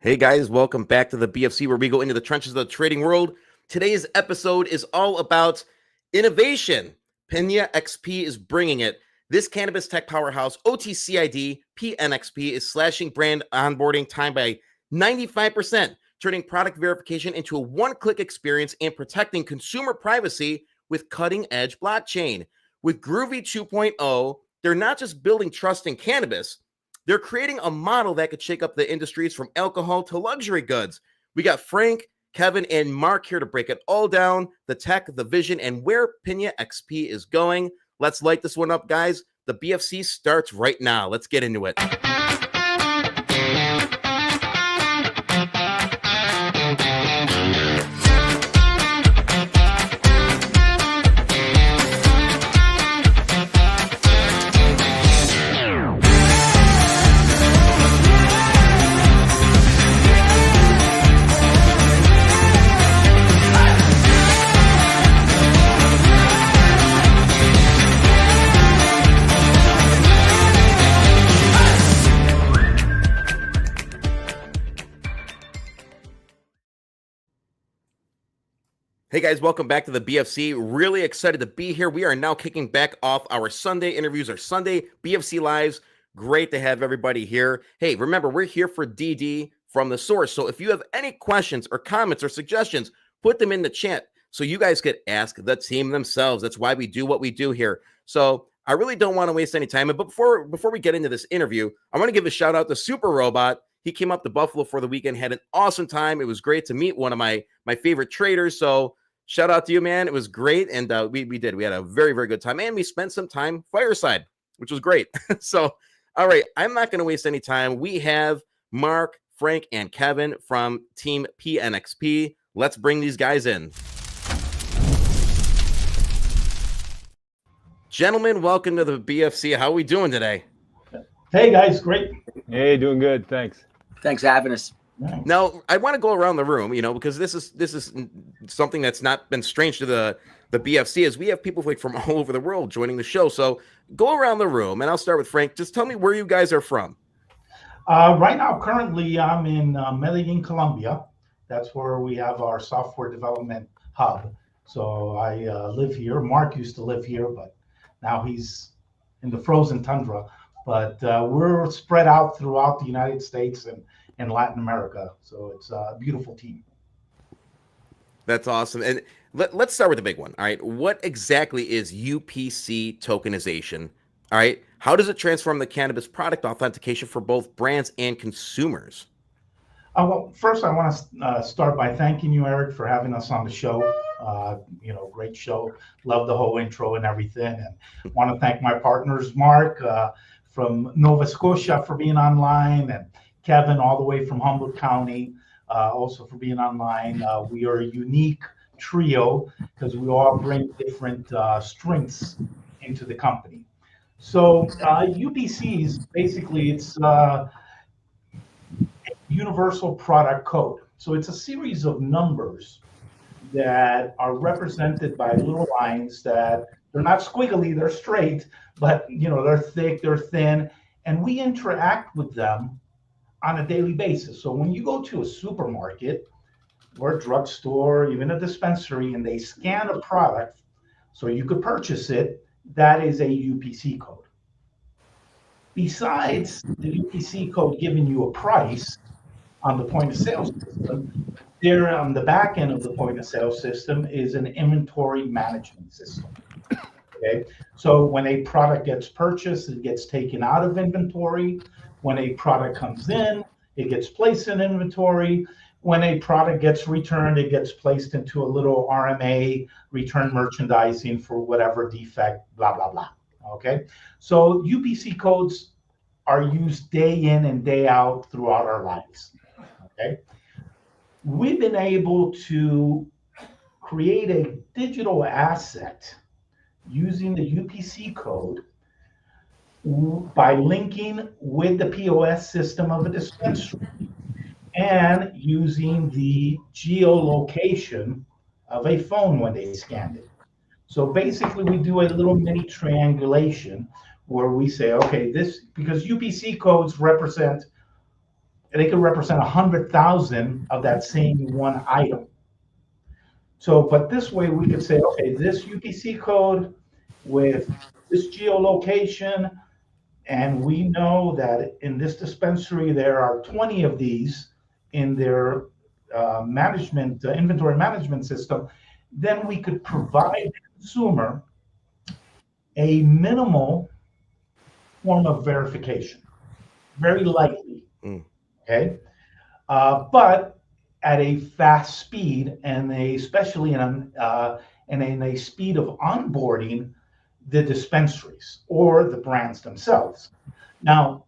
Hey guys, welcome back to the BFC, where we go into the trenches of the trading world. Today's episode is all about innovation. Pnxp is bringing it. This cannabis tech powerhouse, OTCID, Pnxp, is slashing brand onboarding time by 95%, turning product verification into a one-click experience and protecting consumer privacy with cutting-edge blockchain. With Groovy 2.0, they're not just building trust in cannabis, they're creating a model that could shake up the industries from alcohol to luxury goods. We got Frank, Kevin, and Mark here to break it all down, the tech, the vision, and where Pnxp is going. Let's light this one up, guys. The BFC starts right now. Let's get into it. Hey guys, welcome back to the BFC. Really excited to be here. We are now kicking back off our Sunday interviews, our Sunday BFC Lives. Great to have everybody here. Hey, remember, we're here for DD from the source. So if you have any questions or comments or suggestions, put them in the chat so you guys could ask the team themselves. That's why we do what we do here. So I really don't want to waste any time. But before we get into this interview, I want to give a shout out to Super Robot. He came up to Buffalo for the weekend, had an awesome time. It was great to meet one of my favorite traders. So shout out to you, man. It was great. And we had a very, very good time. And we spent some time fireside, which was great. So, all right, I'm not going to waste any time. We have Mark, Frank, and Kevin from Team Pnxp. Let's bring these guys in. Gentlemen, welcome to the BFC. How are we doing today? Hey, guys. Great. Hey, doing good. Thanks. Thanks for having us. Now, I want to go around the room, because this is something that's not been strange to the BFC, is we have people from all over the world joining the show. So go around the room, and I'll start with Frank. Just tell me where you guys are from. Right now, currently, I'm in Medellin, Colombia. That's where we have our software development hub. So I live here. Mark used to live here, but now he's in the frozen tundra. But we're spread out throughout the United States and Latin America. So it's a beautiful team. That's awesome. And let's start with the big one. All right. What exactly is UPC tokenization? All right. How does it transform the cannabis product authentication for both brands and consumers? Well, first, I want to start by thanking you, Eric, for having us on the show. Great show. Love the whole intro and everything. And want to thank my partners, Mark from Nova Scotia, for being online, and Kevin all the way from Humboldt County, also for being online. We are a unique trio because we all bring different strengths into the company. So UPCs, basically, it's a universal product code. So it's a series of numbers that are represented by little lines that they're not squiggly, they're straight, but they're thick, they're thin, and we interact with them on a daily basis. So when you go to a supermarket or a drugstore, even a dispensary, and they scan a product so you could purchase it, that is a UPC code. Besides the UPC code giving you a price on the point of sale system, there on the back end of the point of sale system is an inventory management system. Okay, so when a product gets purchased, it gets taken out of inventory. When a product comes in, it gets placed in inventory. When a product gets returned, it gets placed into a little RMA, return merchandising for whatever defect, blah, blah, blah. Okay, so UPC codes are used day in and day out throughout our lives. Okay, we've been able to create a digital asset using the UPC code by linking with the POS system of a dispensary and using the geolocation of a phone when they scanned it. So basically, we do a little mini triangulation where we say, okay, this, because UPC codes represent they could represent 100,000 of that same one item. So, but this way we could say, okay, this UPC code with this geolocation, and we know that in this dispensary there are 20 of these in their inventory management system, then we could provide the consumer a minimal form of verification, very likely, okay? But at a fast speed, and especially in a speed of onboarding the dispensaries or the brands themselves. Now,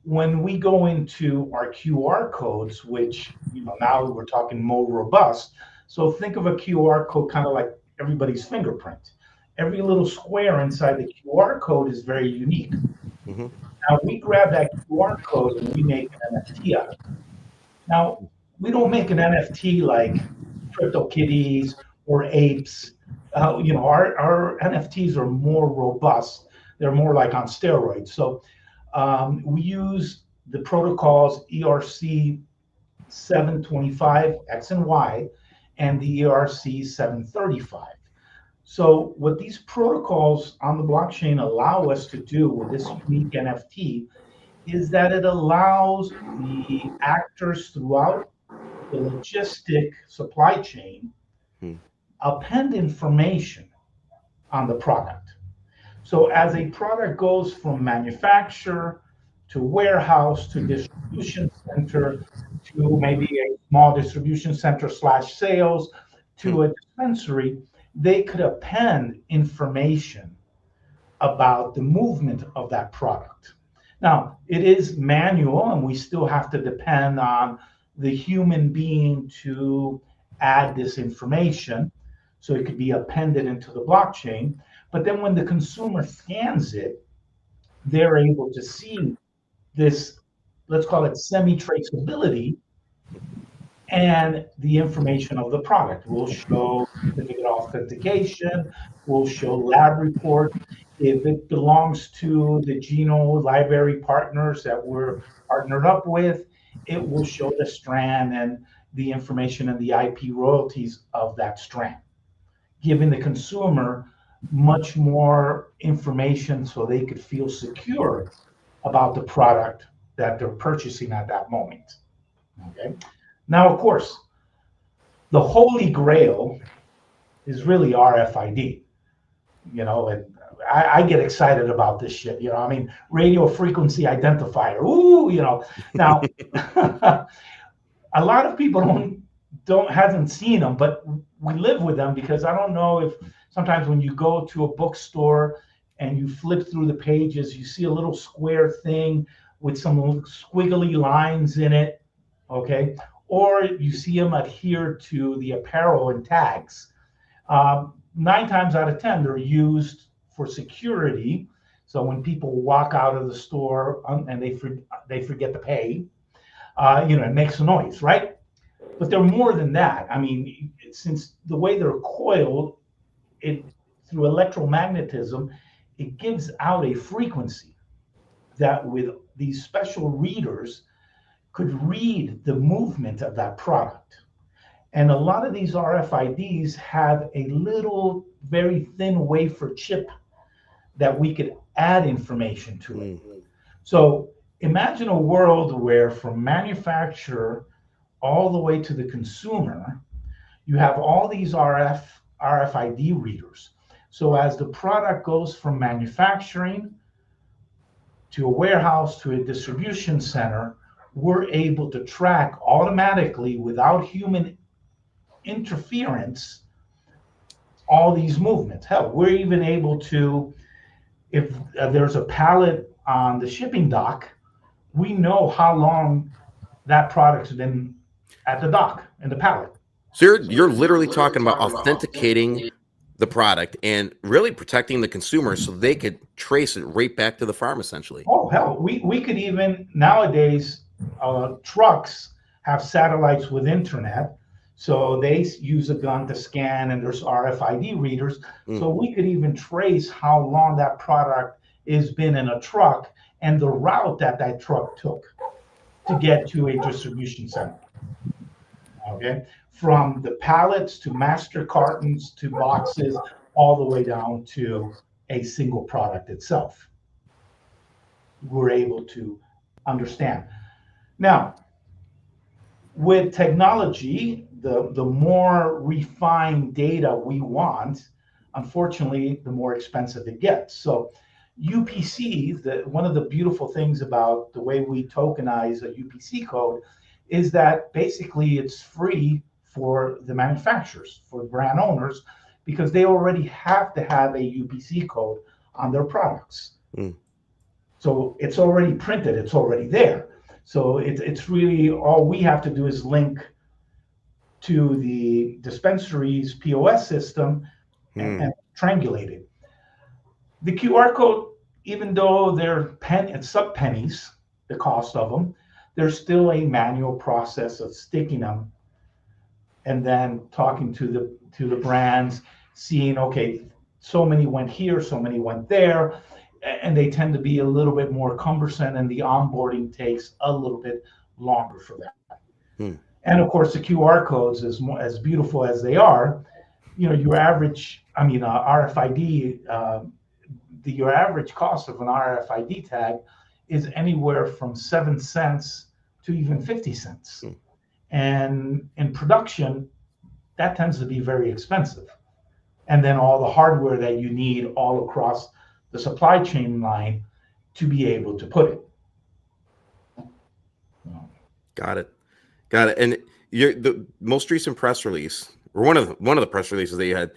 when we go into our QR codes, which now we're talking more robust. So think of a QR code kind of like everybody's fingerprint. Every little square inside the QR code is very unique. Now we grab that QR code and we make an NFT out of it. Now, we don't make an NFT like CryptoKitties or apes. Our NFTs are more robust. They're more like on steroids. So we use the protocols ERC 725 X and Y and the ERC 735. So what these protocols on the blockchain allow us to do with this unique NFT is that it allows the actors throughout the logistic supply chain append information on the product. So as a product goes from manufacturer to warehouse to distribution center to maybe a small distribution center / sales to a dispensary, they could append information about the movement of that product. Now, it is manual, and we still have to depend on the human being to add this information, so it could be appended into the blockchain. But then when the consumer scans it, they're able to see this, let's call it semi-traceability, and the information of the product will show certificate authentication, will show lab report. If it belongs to the Geno library partners that we're partnered up with, it will show the strand and the information and the IP royalties of that strand, giving the consumer much more information so they could feel secure about the product that they're purchasing at that moment. Okay. Now, of course, the holy grail is really RFID. And I get excited about this shit. I mean, radio frequency identifier. Ooh, Now, a lot of people hasn't seen them, but we live with them, because I don't know if sometimes when you go to a bookstore and you flip through the pages, you see a little square thing with some squiggly lines in it, okay? Or you see them adhered to the apparel and tags. 9 times out of 10, they're used for security. So when people walk out of the store and they forget to pay, it makes a noise, right? But they're more than that. I mean, since the way they're coiled, through electromagnetism, it gives out a frequency that with these special readers could read the movement of that product. And a lot of these RFIDs have a little, very thin wafer chip that we could add information to it. So imagine a world where from manufacturer all the way to the consumer, you have all these RFID readers. So as the product goes from manufacturing to a warehouse to a distribution center, we're able to track automatically, without human interference, all these movements. Hell, we're even able to, if there's a pallet on the shipping dock, we know how long that product's been at the dock in the pallet. So you're literally talking about authenticating the product and really protecting the consumer so they could trace it right back to the farm, essentially. Oh, hell, we could even, nowadays, trucks have satellites with internet. So they use a gun to scan, and there's RFID readers. So we could even trace how long that product has been in a truck and the route that truck took. to get to a distribution center. Okay, from the pallets to master cartons to boxes, all the way down to a single product itself. We're able to understand. Now, with technology, the more refined data we want, unfortunately, the more expensive it gets. So UPC, one of the beautiful things about the way we tokenize a UPC code is that basically it's free for the manufacturers, for brand owners, because they already have to have a UPC code on their products. So it's already printed, it's already there. So it's really, all we have to do is link to the dispensary's POS system and triangulate it. The QR code, even though it's sub pennies, the cost of them, there's still a manual process of sticking them and then talking to the brands, seeing, okay, so many went here, so many went there, and they tend to be a little bit more cumbersome, and the onboarding takes a little bit longer for that. And of course, the QR codes, as beautiful as they are, your average, RFID, your average cost of an RFID tag is anywhere from 7 cents to even 50 cents. And in production, that tends to be very expensive. And then all the hardware that you need all across the supply chain line to be able to put it. Got it. And the most recent press release, or one of the press releases that you had,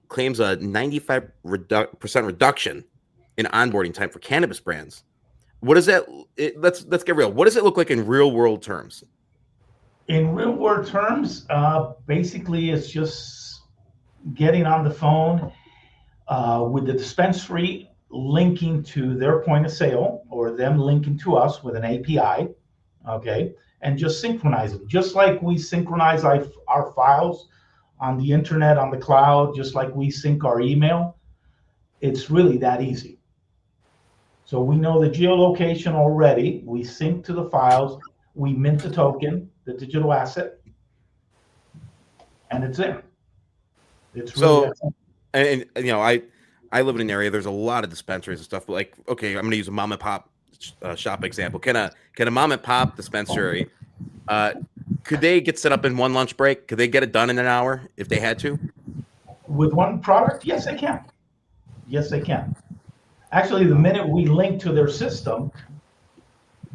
claims a 95% reduction in onboarding time for cannabis brands. What is that? Let's get real. What does it look like in real world terms? In real world terms, basically it's just getting on the phone with the dispensary, linking to their point of sale, or them linking to us with an API, okay, and just synchronizing. Just like we synchronize our files on the internet, on the cloud, just like we sync our email, it's really that easy. So we know the geolocation already, we sync to the files, we mint the token, the digital asset, and it's there. It's really and I live in an area, there's a lot of dispensaries and stuff, but like, okay, I'm going to use a mom and pop shop example. Can a mom and pop dispensary, could they get set up in one lunch break? Could they get it done in an hour if they had to? With one product? Yes, they can. Yes, they can. Actually, the minute we link to their system,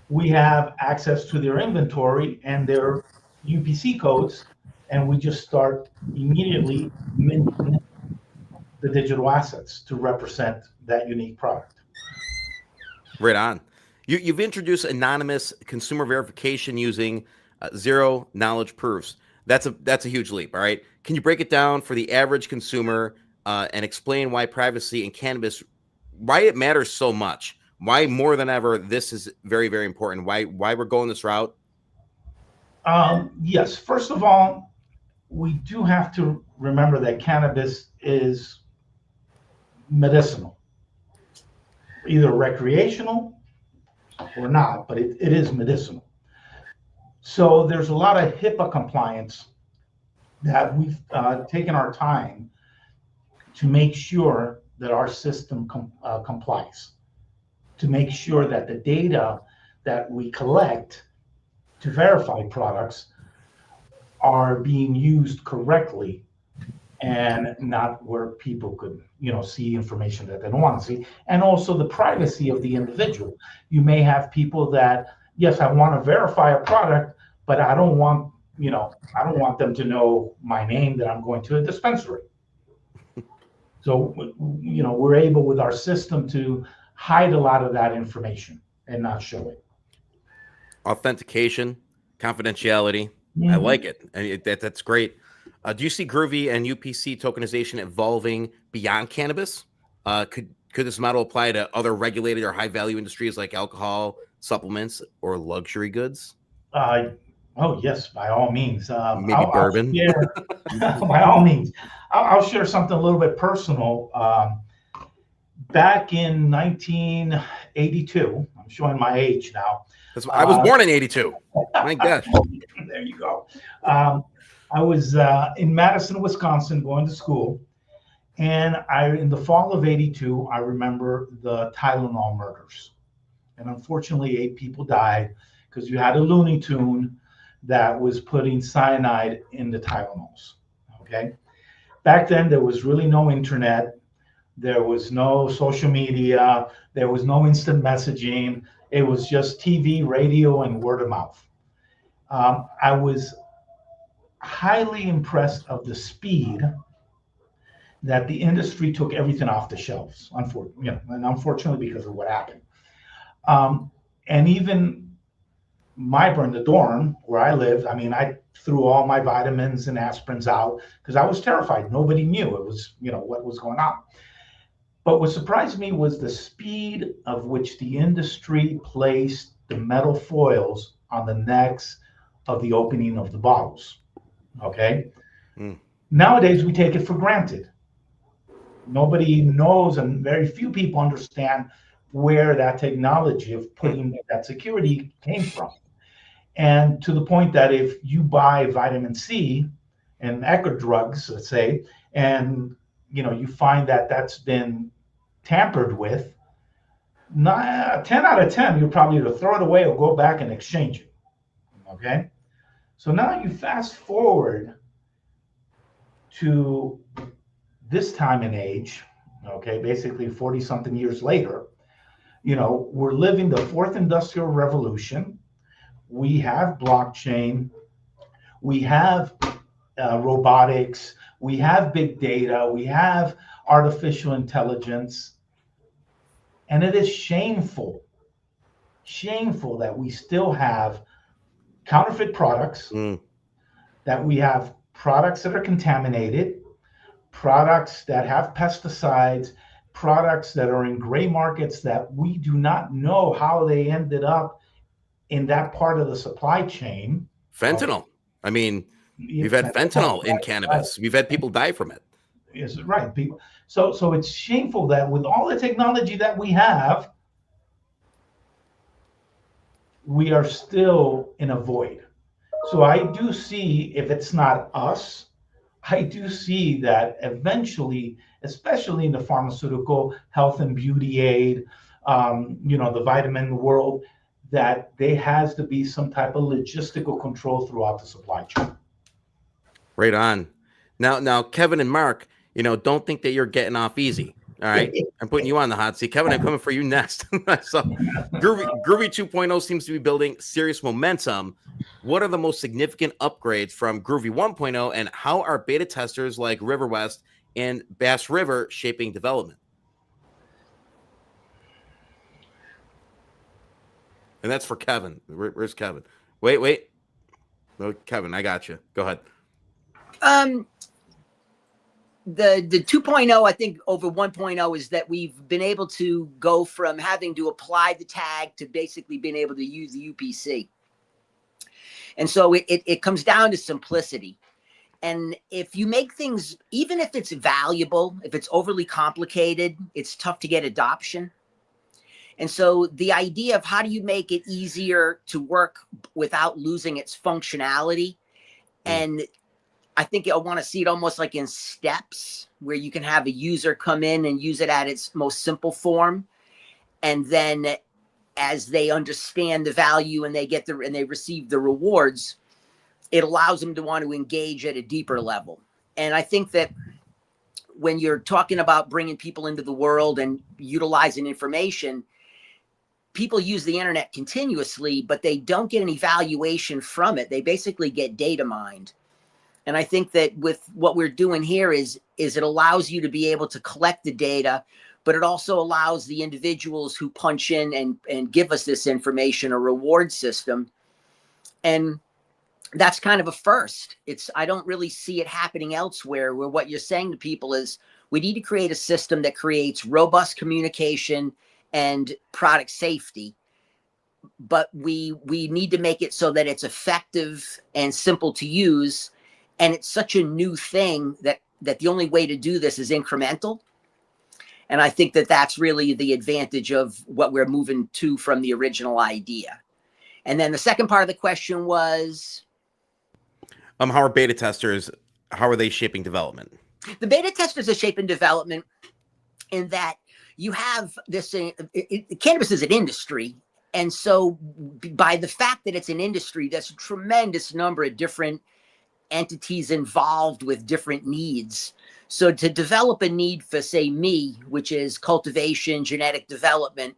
we have access to their inventory and their UPC codes, and we just start immediately minting the digital assets to represent that unique product. Right on. You've introduced anonymous consumer verification using zero knowledge proofs. That's a huge leap. All right. Can you break it down for the average consumer and explain why privacy in cannabis, why it matters so much? Why more than ever this is very, very important? Why we're going this route? Yes. First of all, we do have to remember that cannabis is medicinal, either recreational or not, but it is medicinal. So there's a lot of HIPAA compliance that we've taken our time to make sure that our system complies, to make sure that the data that we collect to verify products are being used correctly and not where people could, see information that they don't want to see. And also the privacy of the individual. You may have people that, yes, I want to verify a product, but I don't want them to know my name, that I'm going to a dispensary. So, we're able with our system to hide a lot of that information and not show it. Authentication, confidentiality. I like it. And that's great. Do you see Groovy and UPC tokenization evolving beyond cannabis? Could this model apply to other regulated or high value industries like alcohol, supplements, or luxury goods? Oh yes, by all means. Maybe bourbon. By all means. I'll share something a little bit personal. Back in 1982, I'm showing my age now. That's why I was born in '82. My gosh. There you go. I was in Madison, Wisconsin, going to school. And in the fall of '82, I remember the Tylenol murders. And unfortunately, 8 people died because you had a Looney Tune that was putting cyanide in the Tylenols. Okay. Back then, there was really no internet. There was no social media. There was no instant messaging. It was just TV, radio, and word of mouth. I was highly impressed of the speed that the industry took everything off the shelves, unfortunately because of what happened. And even in the dorm where I lived, I mean, I threw all my vitamins and aspirins out because I was terrified. Nobody knew it was, what was going on. But what surprised me was the speed of which the industry placed the metal foils on the necks of the opening of the bottles. Okay. Nowadays, we take it for granted. Nobody knows, and very few people understand where that technology of putting that security came from. And to the point that if you buy vitamin C and Echo drugs, let's say, and you find that that's been tampered with, 10 out of 10, you'll probably either throw it away or go back and exchange it. Okay. So now you fast forward to this time and age, okay, basically 40 something years later, we're living the 4th industrial revolution. We have blockchain, we have robotics, we have big data, we have artificial intelligence. And it is shameful that we still have counterfeit products, that we have products that are contaminated, products that have pesticides, products that are in gray markets that we do not know how they ended up in that part of the supply chain. Fentanyl. I mean, we've had fentanyl in cannabis. We've had people die from it. Yes, right. People. So it's shameful that with all the technology that we have, we are still in a void. So I do see, if it's not us, I do see that eventually, especially in the pharmaceutical, health and beauty aid, the vitamin world, that there has to be some type of logistical control throughout the supply chain. Right on. Now, Kevin and Mark, don't think that you're getting off easy. All right. I'm putting you on the hot seat. Kevin, I'm coming for you next. So Groovy 2.0 seems to be building serious momentum. What are the most significant upgrades from Groovy 1.0, and how are beta testers like River West and Bass River shaping development? And that's for Kevin. Where's Kevin? Wait. No, Kevin, I got you. Go ahead. The 2.0, I think, over 1.0 is that we've been able to go from having to apply the tag to basically being able to use the UPC. And so it comes down to simplicity. And if you make things, even if it's valuable, if it's overly complicated, it's tough to get adoption. And so the idea of how do you make it easier to work without losing its functionality, and I think I want to see it almost like in steps where you can have a user come in and use it at its most simple form. And then as they understand the value and they receive the rewards, it allows them to want to engage at a deeper level. And I think that when you're talking about bringing people into the world and utilizing information, people use the internet continuously, but they don't get any valuation from it. They basically get data mined. And I think that with what we're doing here is it allows you to be able to collect the data, but it also allows the individuals who punch in and give us this information a reward system. And that's kind of a first. I don't really see it happening elsewhere, where what you're saying to people is we need to create a system that creates robust communication and product safety, but we need to make it so that it's effective and simple to use. And it's such a new thing that the only way to do this is incremental. And I think that that's really the advantage of what we're moving to from the original idea. And then the second part of the question was, how are beta testers, how are they shaping development? the beta testers are shaping development in that you have this, cannabis is an industry. And so by the fact that it's an industry, there's a tremendous number of different entities involved with different needs. So to develop a need for, say, me, which is cultivation, genetic development,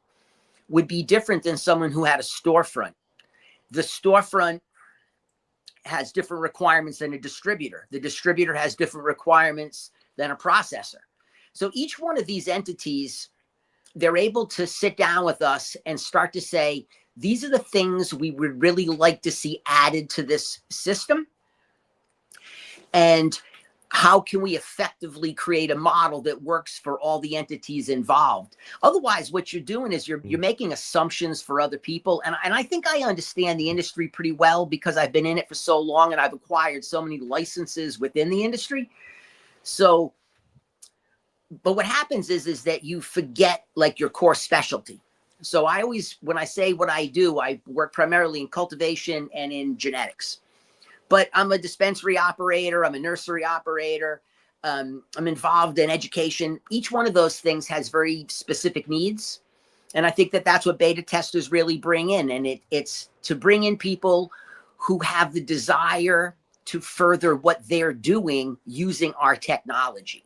would be different than someone who had a storefront. The storefront has different requirements than a distributor. The distributor has different requirements than a processor. So each one of these entities, they're able to sit down with us and start to say, these are the things we would really like to see added to this system. And how can we effectively create a model that works for all the entities involved? Otherwise, what you're doing is you're making assumptions for other people. And I think I understand the industry pretty well because I've been in it for so long and I've acquired so many licenses within the industry. So, but what happens is that you forget like your core specialty. So I always, when I say what I do, I work primarily in cultivation and in genetics. But I'm a dispensary operator. I'm a nursery operator. I'm involved in education. Each one of those things has very specific needs. And I think that that's what beta testers really bring in. And it's to bring in people who have the desire to further what they're doing using our technology.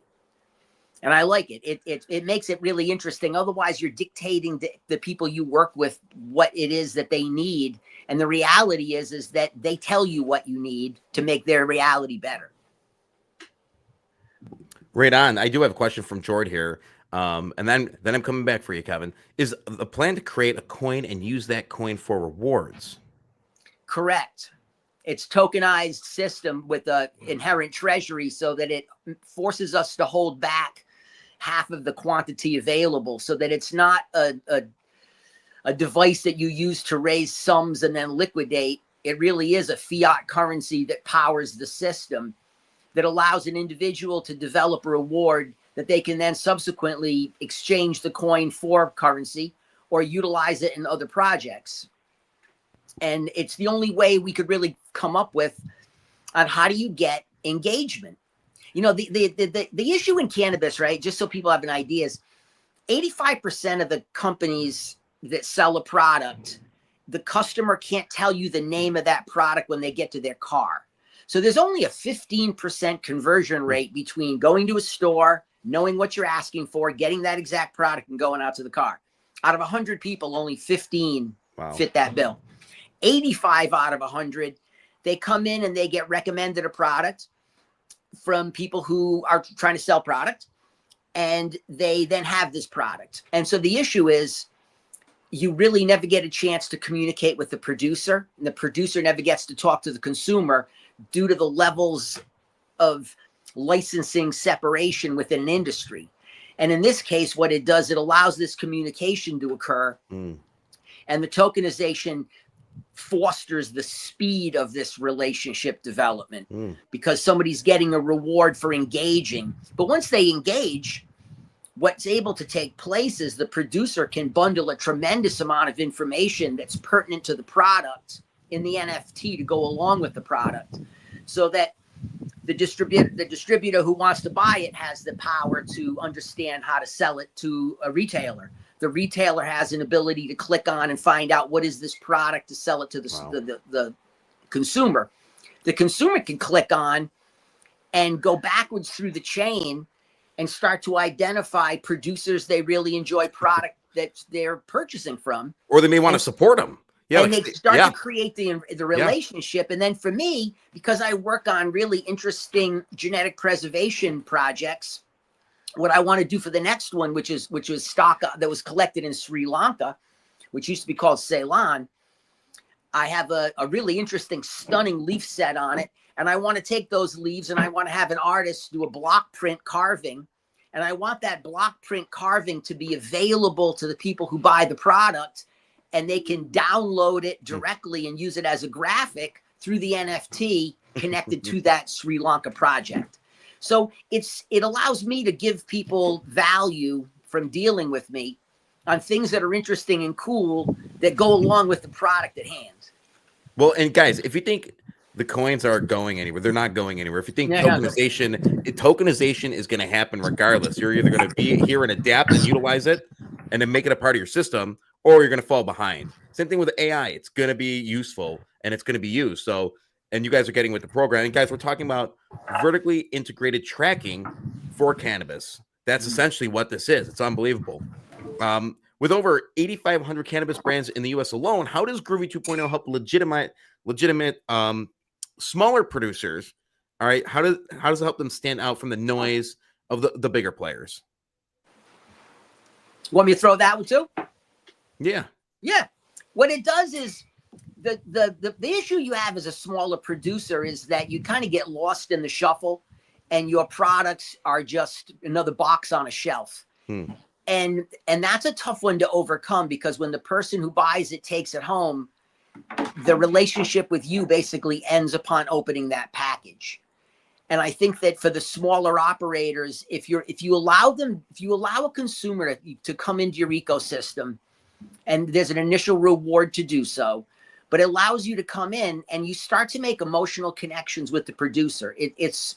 And I like it. It makes it really interesting. Otherwise, you're dictating the people you work with what it is that they need. And the reality is that they tell you what you need to make their reality better. Right on. I do have a question from Jord here. And then I'm coming back for you, Kevin. Is the plan to create a coin and use that coin for rewards? Correct. It's tokenized system with a inherent treasury so that it forces us to hold back half of the quantity available so that it's not a device that you use to raise sums and then liquidate. It really is a fiat currency that powers the system that allows an individual to develop a reward that they can then subsequently exchange the coin for currency or utilize it in other projects. And it's the only way we could really come up with on how do you get engagement. You know, the issue in cannabis, right, just so people have an idea, is 85% of the companies that sell a product, the customer can't tell you the name of that product when they get to their car. So there's only a 15% conversion rate between going to a store, knowing what you're asking for, getting that exact product and going out to the car. Out of 100 people, only 15 fit that bill. 85 out of 100, they come in and they get recommended a product from people who are trying to sell product, and they then have this product. And so the issue is you really never get a chance to communicate with the producer, and the producer never gets to talk to the consumer due to the levels of licensing separation within an industry. And in this case, what it does, it allows this communication to occur. And the tokenization fosters the speed of this relationship development because somebody's getting a reward for engaging. But once they engage, what's able to take place is the producer can bundle a tremendous amount of information that's pertinent to the product in the NFT to go along with the product, so that the distributor who wants to buy it has the power to understand how to sell it to a retailer. The retailer has an ability to click on and find out what is this product to sell it to the consumer. The consumer can click on and go backwards through the chain and start to identify producers they really enjoy product that they're purchasing from. Or they may want to support them. Yeah, and they start to create the relationship. And then for me, because I work on really interesting genetic preservation projects, what I want to do for the next one, which was stock that was collected in Sri Lanka, which used to be called Ceylon, I have a really interesting, stunning leaf set on it. And I want to take those leaves and I want to have an artist do a block print carving. And I want that block print carving to be available to the people who buy the product, and they can download it directly and use it as a graphic through the NFT connected to that Sri Lanka project. So it allows me to give people value from dealing with me on things that are interesting and cool that go along with the product at hand. Well, and guys, if you think the coins are going anywhere, they're not going anywhere. If you think tokenization is going to happen regardless, you're either going to be here and adapt and utilize it and then make it a part of your system, or you're going to fall behind. Same thing with AI. It's going to be useful and it's going to be used. So, and you guys are getting with the program. And guys, we're talking about vertically integrated tracking for cannabis. That's essentially what this is. It's unbelievable. With over 8,500 cannabis brands in the U.S. alone, how does Groovy 2.0 help legitimate smaller producers? All right, how does it help them stand out from the noise of the bigger players? Want me to throw that one too? Yeah. What it does is the issue you have as a smaller producer is that you kind of get lost in the shuffle, and your products are just another box on a shelf. And that's a tough one to overcome, because when the person who buys it takes it home, the relationship with you basically ends upon opening that package. And I think that for the smaller operators, if you allow a consumer to come into your ecosystem, and there's an initial reward to do so, but it allows you to come in and you start to make emotional connections with the producer. It's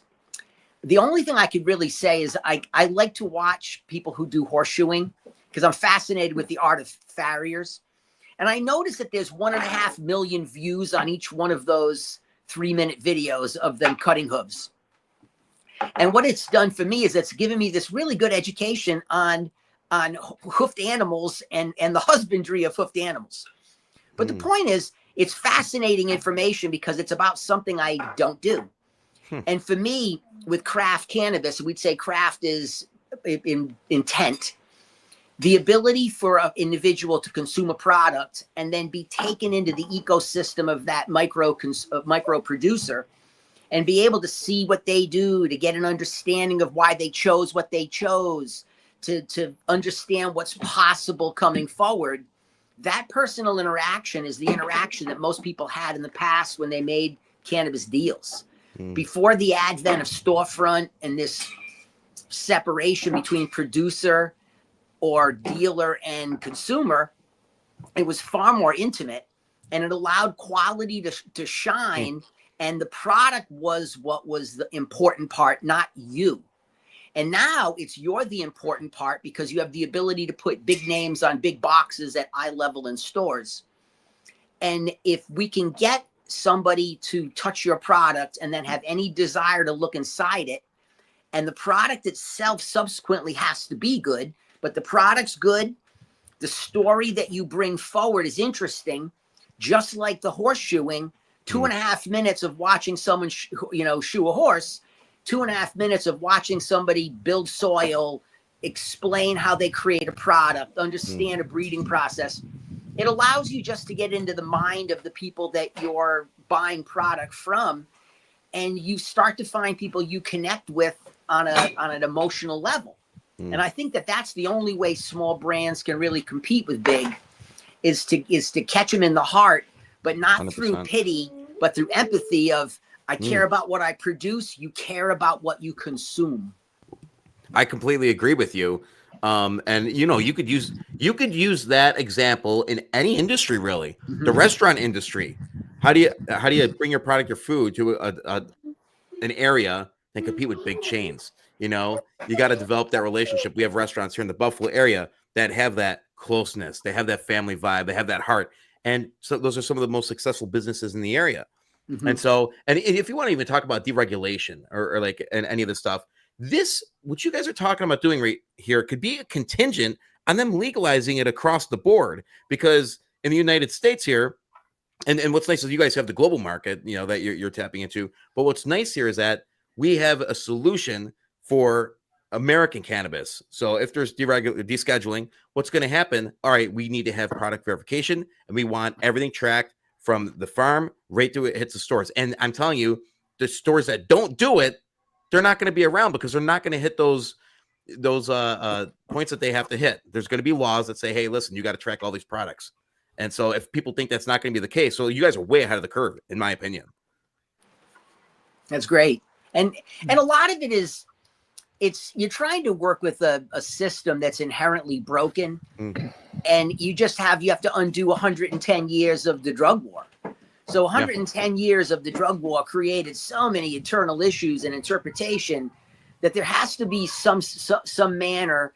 the only thing I could really say is I like to watch people who do horseshoeing, because I'm fascinated with the art of farriers. And I noticed that there's 1.5 million views on each one of those 3-minute videos of them cutting hooves. And what it's done for me is it's given me this really good education on hoofed animals and the husbandry of hoofed animals. But the point is, it's fascinating information because it's about something I don't do. And for me, with craft cannabis, we'd say craft is in intent. The ability for an individual to consume a product and then be taken into the ecosystem of that micro producer and be able to see what they do, to get an understanding of why they chose what they chose, to understand what's possible coming forward. That personal interaction is the interaction that most people had in the past when they made cannabis deals. Before the advent of storefront and this separation between producer or dealer and consumer, it was far more intimate, and it allowed quality to shine. And the product was what was the important part, not you. And now you're the important part, because you have the ability to put big names on big boxes at eye level in stores. And if we can get somebody to touch your product and then have any desire to look inside it, and the product itself subsequently has to be good, but the product's good, the story that you bring forward is interesting, just like the horseshoeing. 2.5 minutes of watching someone shoe a horse, 2.5 minutes of watching somebody build soil, explain how they create a product, understand a breeding process. It allows you just to get into the mind of the people that you're buying product from, and you start to find people you connect with on an emotional level. And I think that that's the only way small brands can really compete with big, is to catch them in the heart, but not 100%. Through pity, but through empathy of, I care about what I produce, you care about what you consume. I completely agree with you. And you could use that example in any industry, really. The restaurant industry. How do you bring your product, your food, to an area and compete with big chains? You got to develop that relationship. We have restaurants here in the Buffalo area that have that closeness. They have that family vibe. They have that heart. And so those are some of the most successful businesses in the area. And so, and if you want to even talk about deregulation or like and any of this stuff, what you guys are talking about doing right here could be a contingent on them legalizing it across the board. Because in the United States here, and what's nice is you guys have the global market, that you're tapping into. But what's nice here is that we have a solution for American cannabis. So if there's descheduling, what's going to happen? All right, we need to have product verification, and we want everything tracked from the farm right through it hits the stores. And I'm telling you, the stores that don't do it, they're not going to be around, because they're not going to hit those points that they have to hit. There's going to be laws that say, hey, listen, you got to track all these products. And so if people think that's not going to be the case, so you guys are way ahead of the curve, in my opinion. That's great. And a lot of it is, you're trying to work with a system that's inherently broken, and you have to undo 110 years of the drug war. So 110 years of the drug war created so many internal issues and interpretation that there has to be some manner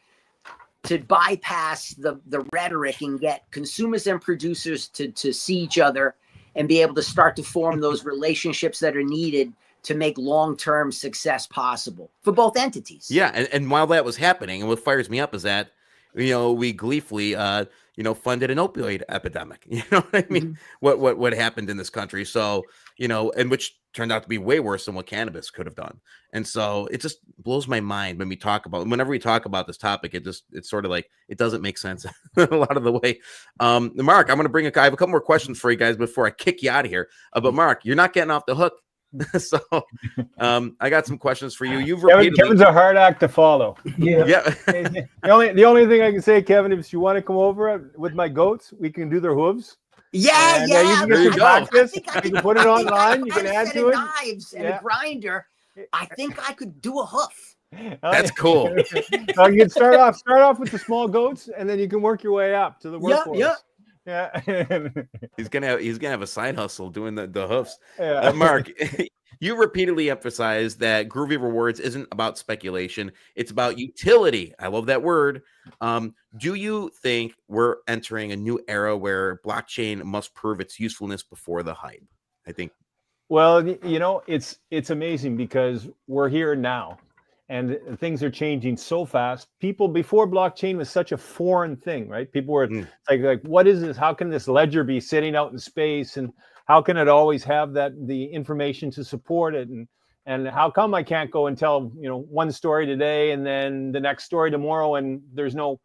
to bypass the rhetoric and get consumers and producers to see each other and be able to start to form those relationships that are needed to make long-term success possible for both entities. Yeah, and while that was happening, and what fires me up is that, we gleefully, funded an opioid epidemic. You know what I mean? What happened in this country? So, and which turned out to be way worse than what cannabis could have done. And so it just blows my mind whenever we talk about this topic, it's sort of like, it doesn't make sense a lot of the way. Mark, I have a couple more questions for you guys before I kick you out of here. But Mark, you're not getting off the hook. So I got some questions for you. Kevin's a hard act to follow. Yeah. The only thing I can say, Kevin, if you want to come over with my goats, we can do their hooves. Yeah. You can get some practice. You can put it online. You I can got a add set to of it. knives and a grinder. I think I could do a hoof. That's cool. You can start off with the small goats, and then you can work your way up to the workhorse. Yeah. He's gonna have a side hustle doing the hoofs. Yeah. Mark, you repeatedly emphasize that Groovy Rewards isn't about speculation; it's about utility. I love that word. Do you think we're entering a new era where blockchain must prove its usefulness before the hype? I think. Well, it's amazing because we're here now. And things are changing so fast. People before blockchain was such a foreign thing, right? People were like, what is this? How can this ledger be sitting out in space? And how can it always have the information to support it? And how come I can't go and tell, one story today and then the next story tomorrow, and there's no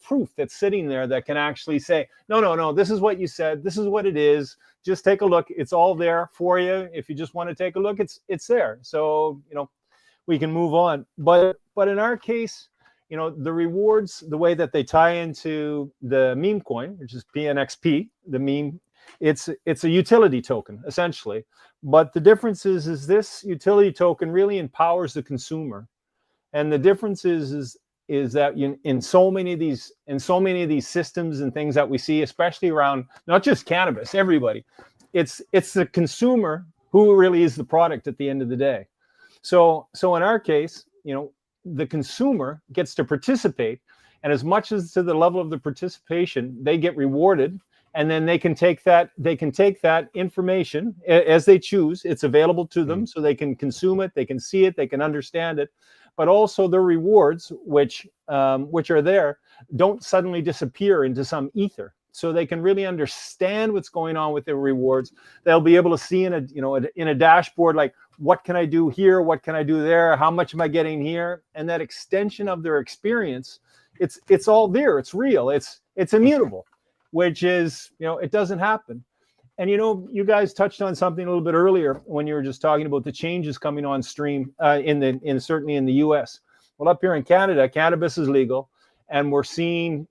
proof that's sitting there that can actually say, no, this is what you said. This is what it is. Just take a look. It's all there for you. If you just want to take a look, it's there. So, we can move on. But in our case, the rewards, the way that they tie into the meme coin, which is Pnxp, the meme, it's a utility token, essentially. But the difference is this utility token really empowers the consumer. And the difference is that in so many of these systems and things that we see, especially around not just cannabis, everybody, it's the consumer who really is the product at the end of the day. So in our case, the consumer gets to participate, and as much as to the level of the participation, they get rewarded, and then they can take that information as they choose. It's available to them, so they can consume it, they can see it, they can understand it, but also the rewards, which are there, don't suddenly disappear into some ether. So they can really understand what's going on with their rewards. They'll be able to see in a dashboard, like, what can I do here? What can I do there? How much am I getting here? And that extension of their experience, it's all there. It's real. It's immutable, which is, it doesn't happen. And, you guys touched on something a little bit earlier when you were just talking about the changes coming on stream certainly in the US. Well, up here in Canada, cannabis is legal, and we're seeing,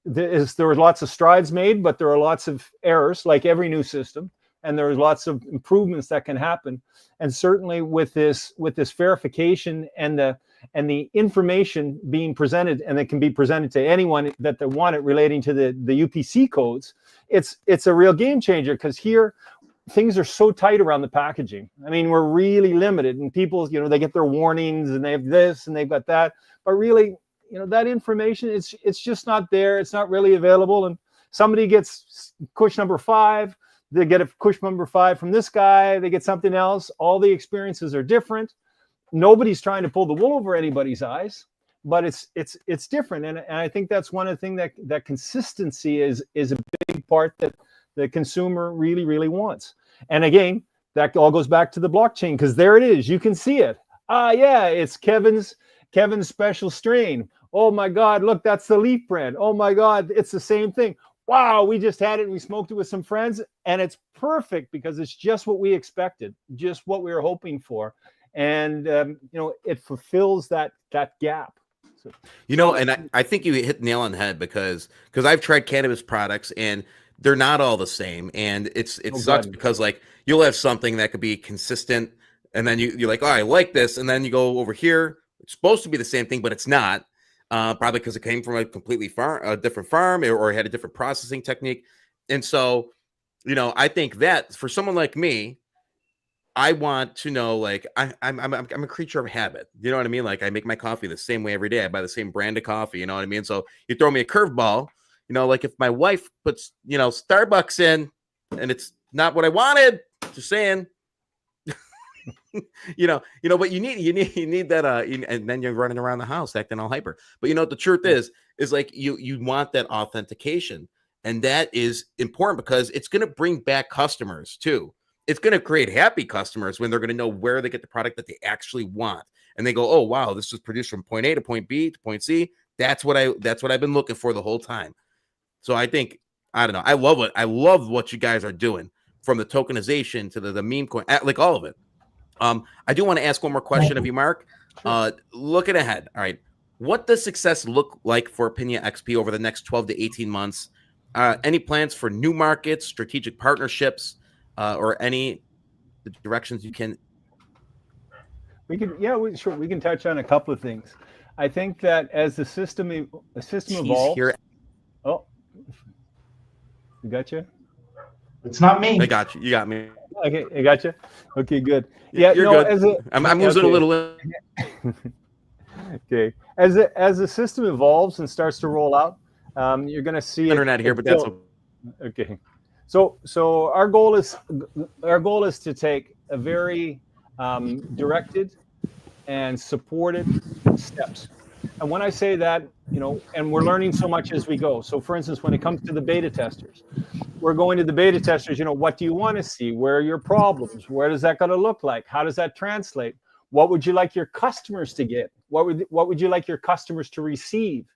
there were lots of strides made, but there are lots of errors, like every new system, and there's lots of improvements that can happen. And certainly with this verification and the information being presented, and it can be presented to anyone that they want it, relating to the UPC codes, it's a real game changer, because here things are so tight around the packaging. I mean, we're really limited, and people, they get their warnings and they have this and they've got that, but really, that information, it's just not there. It's not really available. And somebody gets kush number 5, they get a kush number 5 from this guy, they get something else. All the experiences are different. Nobody's trying to pull the wool over anybody's eyes, but it's different. And I think that's one of the things that consistency is a big part that the consumer really, really wants. And again, that all goes back to the blockchain, because there it is. You can see it. Yeah, it's Kevin's special strain. Oh my God, look, that's the Leaf brand. Oh my God, it's the same thing. Wow, we just had it and we smoked it with some friends, and it's perfect because it's just what we expected, just what we were hoping for. And, it fulfills that gap. So, and I think you hit the nail on the head, because I've tried cannabis products and they're not all the same. And it sucks, because like you'll have something that could be consistent, and then you're like, oh, I like this. And then you go over here, It's supposed to be the same thing, but it's not. Probably because it came from a completely different farm or had a different processing technique. And so, you know, I think that for someone like me, I want to know, like, I'm a creature of habit. You know what I mean? Like, I make my coffee the same way every day. I buy the same brand of coffee. You know what I mean? So you throw me a curveball, you know, like if my wife puts, you know, Starbucks in and it's not what I wanted, just saying, you know, but you need that, and then you're running around the house acting all hyper. But you know, the truth is like you want that authentication, and that is important because it's going to bring back customers too. It's going to create happy customers when they're going to know where they get the product that they actually want, and they go, "Oh wow, this was produced from point A to point B to point C." That's what I've been looking for the whole time. So I think, I don't know, I love what you guys are doing, from the tokenization to the meme coin, like all of it. I do want to ask one more question of you, Mark. Looking ahead, all right, what does success look like for Pnxp over the next 12 to 18 months? Any plans for new markets, strategic partnerships, or any directions you can? We can touch on a couple of things. I think that as the system evolves. Here. Oh, you got you? It's not me. I got you. You got me. Okay, I got you. Okay, good. Yeah, you're good. I'm losing a little. Okay, as the system evolves and starts to roll out, you're going to see internet here, but that's okay. So our goal is to take a very directed and supported steps. And when I say that, you know, and we're learning so much as we go. So for instance, when it comes to the beta testers, we're going to the beta testers, you know, what do you want to see? Where are your problems? Where does that going to look like? How does that translate? What would you like your customers to get? What would you like your customers to receive?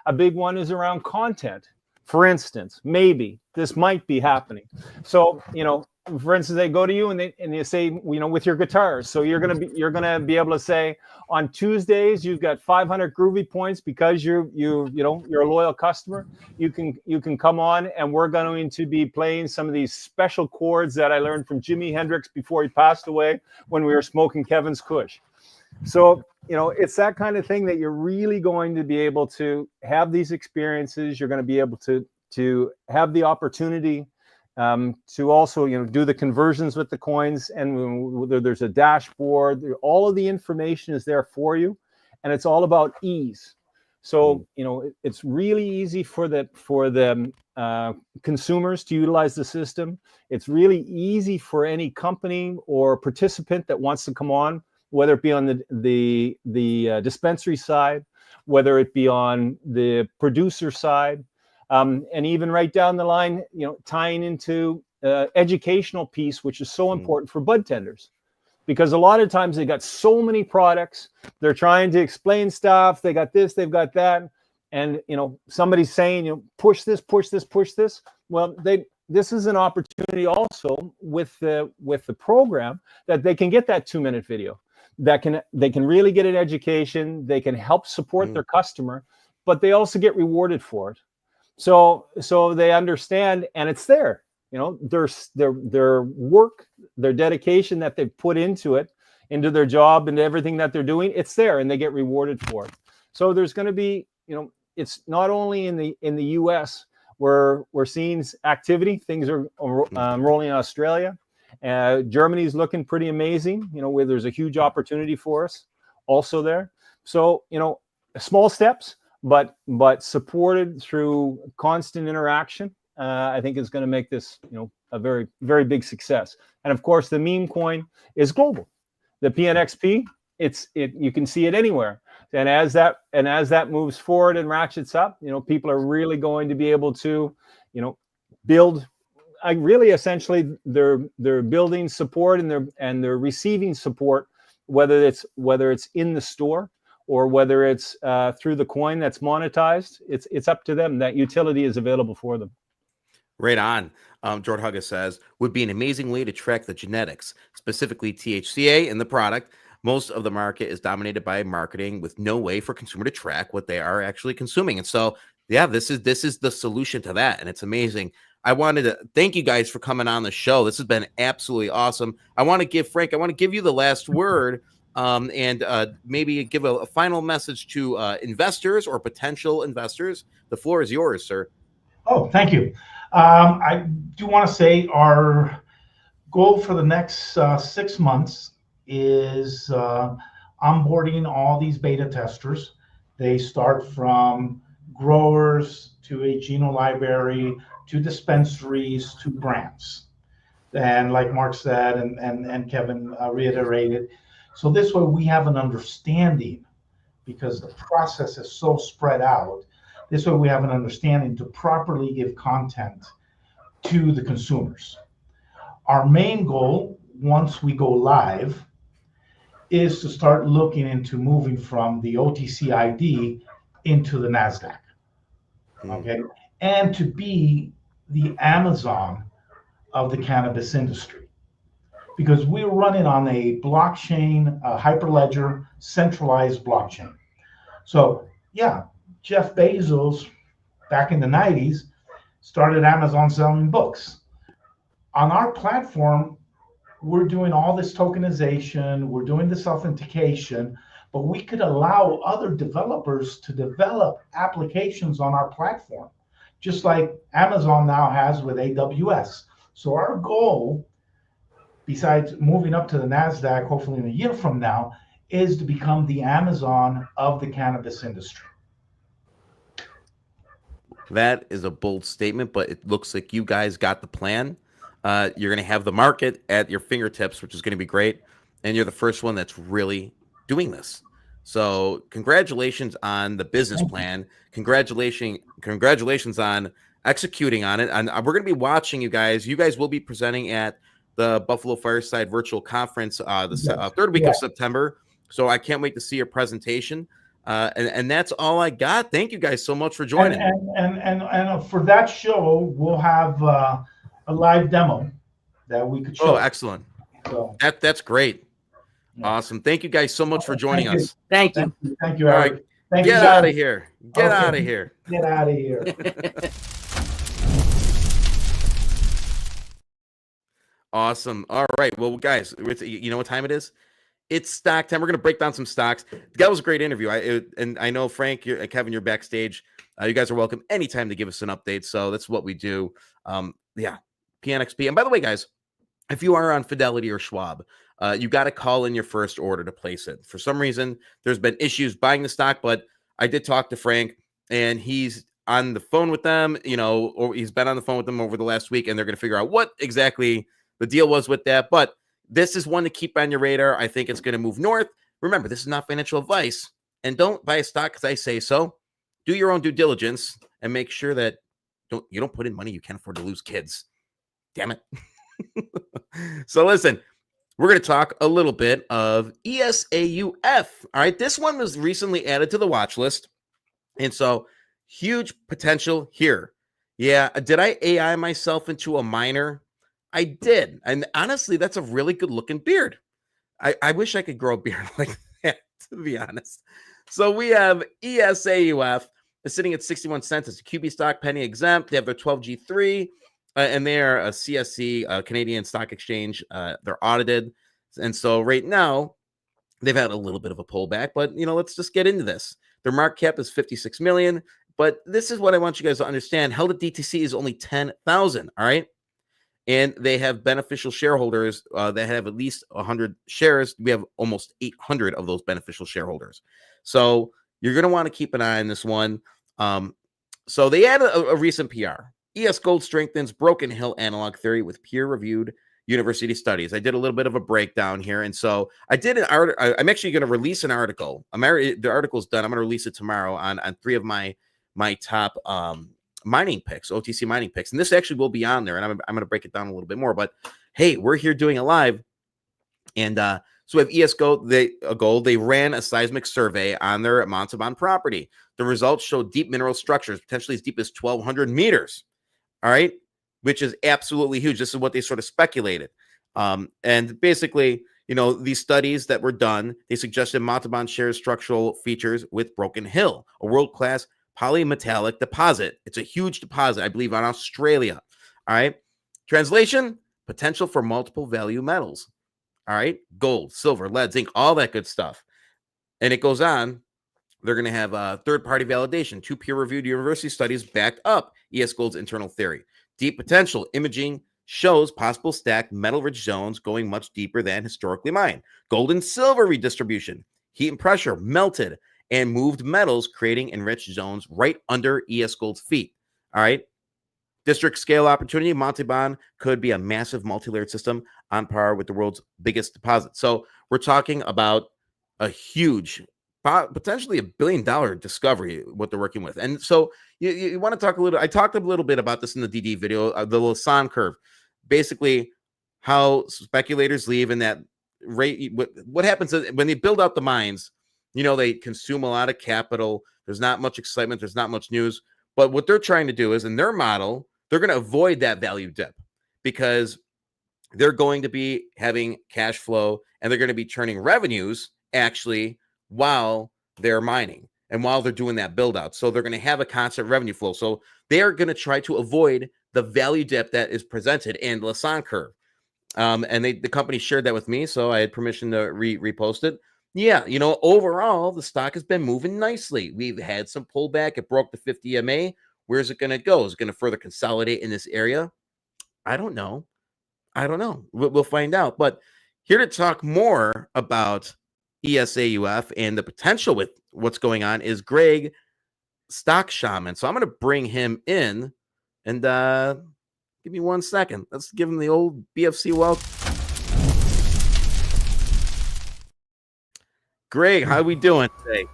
A big one is around content. For instance, maybe this might be happening. So, you know, for instance, they go to you and they say, you know, with your guitars. So you're gonna be able to say, on Tuesdays you've got 500 Groovy points because you're a loyal customer. You can come on and we're going to be playing some of these special chords that I learned from Jimi Hendrix before he passed away when we were smoking Kevin's Kush. So, you know, it's that kind of thing that you're really going to be able to have these experiences. You're going to be able to have the opportunity to also, you know, do the conversions with the coins, and there's a dashboard. All of the information is there for you, and it's all about ease. So, you know, it's really easy for the consumers to utilize the system. It's really easy for any company or participant that wants to come on, whether it be on the dispensary side, whether it be on the producer side, and even right down the line, you know, tying into educational piece, which is so important for bud tenders, because a lot of times they got so many products, they're trying to explain stuff. They got this, they've got that, and you know, somebody's saying, you know, push this, push this, push this. Well, this is an opportunity also with the program that they can get that 2-minute video. They can really get an education. They can help support their customer, but they also get rewarded for it. So they understand, and it's there. You know, their work, their dedication that they've put into it, into their job, and everything that they're doing, it's there, and they get rewarded for it. So there's going to be, you know, it's not only in the U.S. where we're seeing activity. Things are rolling in Australia. Germany's looking pretty amazing, you know, where there's a huge opportunity for us also there. So, you know, small steps, but supported through constant interaction, I think is going to make this, you know, a very, very big success. And of course, the meme coin is global. The Pnxp, you can see it anywhere. And as that moves forward and ratchets up, you know, people are really going to be able to, you know, build. Essentially, they're building support, and they're receiving support, whether it's in the store or whether it's through the coin that's monetized. It's up to them. That utility is available for them. Right on. Jordan Hugges says, would be an amazing way to track the genetics, specifically THCA in the product. Most of the market is dominated by marketing with no way for consumer to track what they are actually consuming. And so, yeah, this is the solution to that. And it's amazing. I wanted to thank you guys for coming on the show. This has been absolutely awesome. I want to give you the last word and maybe give a final message to investors or potential investors. The floor is yours, sir. Oh, thank you. I do want to say our goal for the next 6 months is onboarding all these beta testers. They start from growers to a genome library to dispensaries to brands. And like Mark said, and Kevin reiterated, so this way we have an understanding, because the process is so spread out. This way we have an understanding to properly give content to the consumers. Our main goal, once we go live, is to start looking into moving from the OTC ID into the NASDAQ, okay? And to be the Amazon of the cannabis industry. Because we're running on a blockchain, a hyperledger, centralized blockchain. So yeah, Jeff Bezos, back in the 90s, started Amazon selling books. On our platform, we're doing all this tokenization, we're doing this authentication, but we could allow other developers to develop applications on our platform, just like Amazon now has with AWS. So our goal, besides moving up to the NASDAQ, hopefully in a year from now, is to become the Amazon of the cannabis industry. That is a bold statement, but it looks like you guys got the plan. You're going to have the market at your fingertips, which is going to be great. And you're the first one that's really doing this. So congratulations on the business plan. Congratulations on executing on it. And we're going to be watching you guys. You guys will be presenting at the Buffalo Fireside virtual conference the third week of September. So I can't wait to see your presentation. And that's all I got. Thank you guys so much for joining. And for that show, we'll have a live demo that we could show. Oh, excellent. So that's great. Yeah. Awesome. Thank you guys so much for joining us. Thank you. Thank you, Eric. Right. Get out of here. Get out of here. Get out of here. Awesome. All right. Well, guys, you know what time it is? It's stock time. We're going to break down some stocks. That was a great interview. And I know, Frank, Kevin, you're backstage. You guys are welcome anytime to give us an update. So that's what we do. Yeah, Pnxp. And by the way, guys, if you are on Fidelity or Schwab, you got to call in your first order to place it. For some reason, there's been issues buying the stock, but I did talk to Frank, and he's on the phone with them, or he's been on the phone with them over the last week, and they're going to figure out what exactly the deal was with that. But this is one to keep on your radar. I think it's going to move north. Remember, this is not financial advice, and don't buy a stock because I say so. Do your own due diligence and make sure that you don't put in money you can't afford to lose, kids. Damn it. So listen, we're going to talk a little bit of ESAUF. All right, this one was recently added to the watch list, and so huge potential here. Yeah, did I AI myself into a miner? I did, and honestly, that's a really good-looking beard. I wish I could grow a beard like that, to be honest. So we have ESAUF sitting at 61 cents. It's a QB stock, penny exempt. They have their 12G3, and they are a CSE, Canadian Stock Exchange. They're audited, and so right now they've had a little bit of a pullback. But let's just get into this. Their market cap is 56 million. But this is what I want you guys to understand: held at DTC is only 10,000. All right. And they have beneficial shareholders that have at least 100 shares. We have almost 800 of those beneficial shareholders. So you're going to want to keep an eye on this one. So they had a recent PR. ES Gold strengthens Broken Hill analog theory with peer-reviewed university studies. I did a little bit of a breakdown here. And so I did an article. I'm actually going to release an article. The article's done. I'm going to release it tomorrow on 3 of my top mining picks, OTC mining picks. And this actually will be on there, and I'm going to break it down a little bit more. But hey, we're here doing it live. And so we have ES Gold. They ran a seismic survey on their Montalban property. The results showed deep mineral structures, potentially as deep as 1,200 meters. All right, which is absolutely huge. This is what they sort of speculated. And basically, these studies that were done, they suggested Montalban shares structural features with Broken Hill, a world-class polymetallic deposit. It's a huge deposit, I believe, on Australia. All right. Translation: potential for multiple value metals. All right. Gold, silver, lead, zinc, all that good stuff. And it goes on. They're going to have third-party validation. 2 peer-reviewed university studies backed up ES Gold's internal theory. Deep potential imaging shows possible stacked metal-rich zones going much deeper than historically mined. Gold and silver redistribution. Heat and pressure melted and moved metals, creating enriched zones right under ES Gold's feet. All right. District scale opportunity. Montalban could be a massive multi-layered system on par with the world's biggest deposit. So we're talking about a huge, potentially $1 billion discovery, what they're working with. And so you want to talk a little, I talked a little bit about this in the DD video, the Lassonde curve, basically how speculators leave in that rate. What happens is when they build out the mines, they consume a lot of capital. There's not much excitement. There's not much news. But what they're trying to do is in their model, they're going to avoid that value dip because they're going to be having cash flow and they're going to be turning revenues actually while they're mining and while they're doing that build out. So they're going to have a constant revenue flow. So they are going to try to avoid the value dip that is presented in the Lassonde curve. And the company shared that with me, so I had permission to repost it. Yeah, overall, the stock has been moving nicely. We've had some pullback. It broke the 50 MA. Where's it going to go? Is it going to further consolidate in this area? I don't know. We'll find out. But here to talk more about ESAUF and the potential with what's going on is Greg, Stock Shaman. So I'm going to bring him in and give me 1 second. Let's give him the old BFC welcome. Greg, how are we doing today?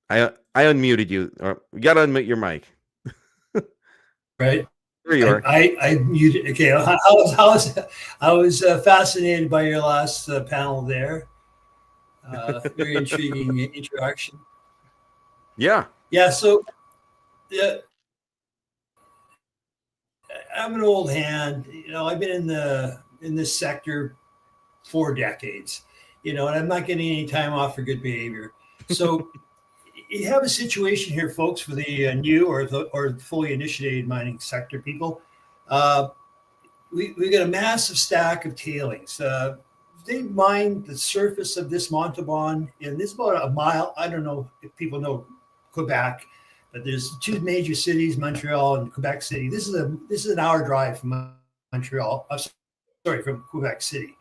I unmuted you. Or you got to unmute your mic. Right. There you are. I muted. Okay. I was fascinated by your last panel there. Very intriguing interaction. Yeah. Yeah. So, yeah, I'm an old hand. I've been in this sector 4 decades. And I'm not getting any time off for good behavior. So you have a situation here, folks, for the new or fully initiated mining sector people. We got a massive stack of tailings. They mine the surface of this Montalban, and this is about a mile. I don't know if people know Quebec, but there's 2 major cities, Montreal and Quebec City. This is an hour drive from Montreal. From Quebec City.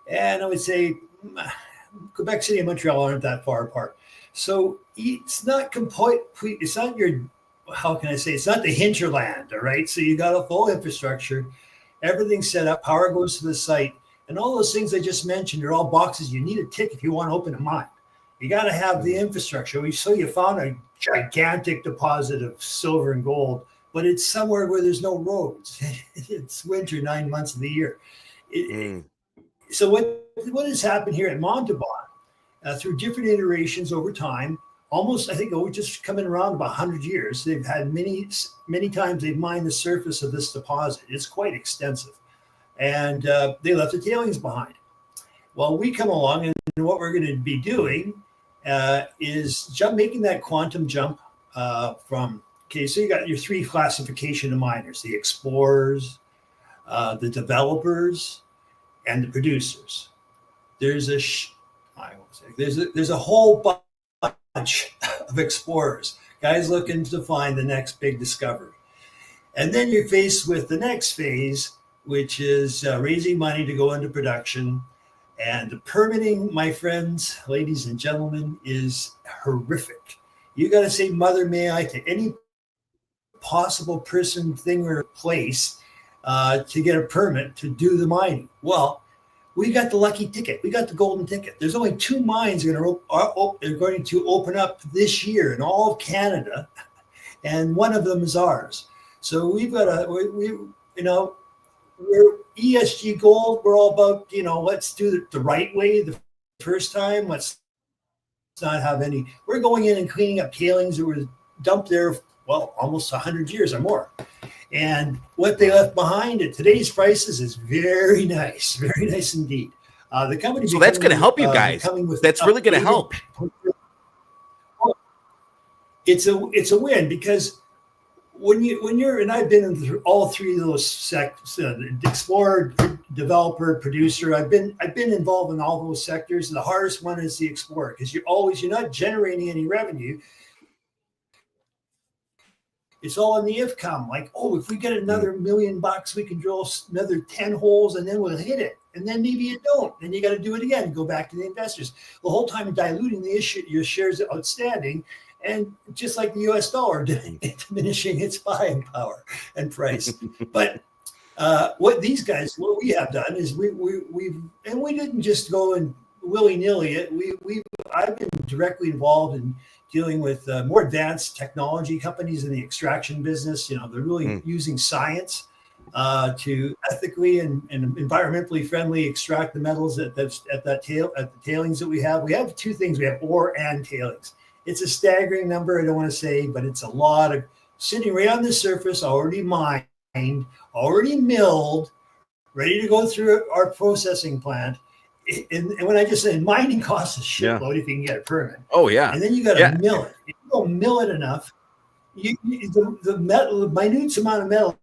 And I would say Quebec City and Montreal aren't that far apart. So it's not complete. It's not how can I say? It's not the hinterland, all right? So you got a full infrastructure, everything's set up, power goes to the site. And all those things I just mentioned are all boxes you need to tick if you want to open a mine. You got to have the infrastructure. So you found a gigantic deposit of silver and gold, but it's somewhere where there's no roads. It's winter 9 months of the year. So what has happened here at Montalban through different iterations over time, almost, I think, we're just coming around about 100 years. They've had many times they've mined the surface of this deposit. It's quite extensive. And they left the tailings behind. Well, we come along, and what we're going to be doing is making that quantum jump so you got your 3 classification of miners: the explorers, the developers, and the producers. There's a whole bunch of explorers, guys looking to find the next big discovery. And then you're faced with the next phase, which is raising money to go into production. And the permitting, my friends, ladies and gentlemen, is horrific. You got to say mother may I to any possible person, thing, or place to get a permit to do the mining. Well, we got the lucky ticket. We got the golden ticket. There's only 2 mines are going to open up this year in all of Canada, and one of them is ours. So we've got we're ESG Gold. We're all about, let's do it the right way the first time. Let's not have any. We're going in and cleaning up tailings that were dumped there, almost 100 years or more. And what they left behind at today's prices is very nice indeed. The company. So that's going to help you guys. That's really going to help. It's a win because when you're, and I've been in all three of those sectors, explorer, developer, producer. I've been involved in all those sectors. The hardest one is the explorer, because you're not generating any revenue. It's all in the if come, like, oh, if we get another $1 million, we can drill another 10 holes and then we'll hit it. And then maybe you don't. Then you got to do it again and go back to the investors. The whole time diluting your shares outstanding. And just like the US dollar, diminishing its buying power and price. But what we have done is we didn't just go and willy-nilly. I've been directly involved in dealing with more advanced technology companies in the extraction business. They're really using science to ethically and environmentally friendly extract the metals at the tailings that we have. We have two things: we have ore and tailings. It's a staggering number, I don't want to say, but it's a lot of sitting right on the surface, already mined, already milled, ready to go through our processing plant. And when I just say mining costs a shitload if you can get a permit. Oh yeah. And then you got to mill it. If you don't mill it enough, the minute amount of metal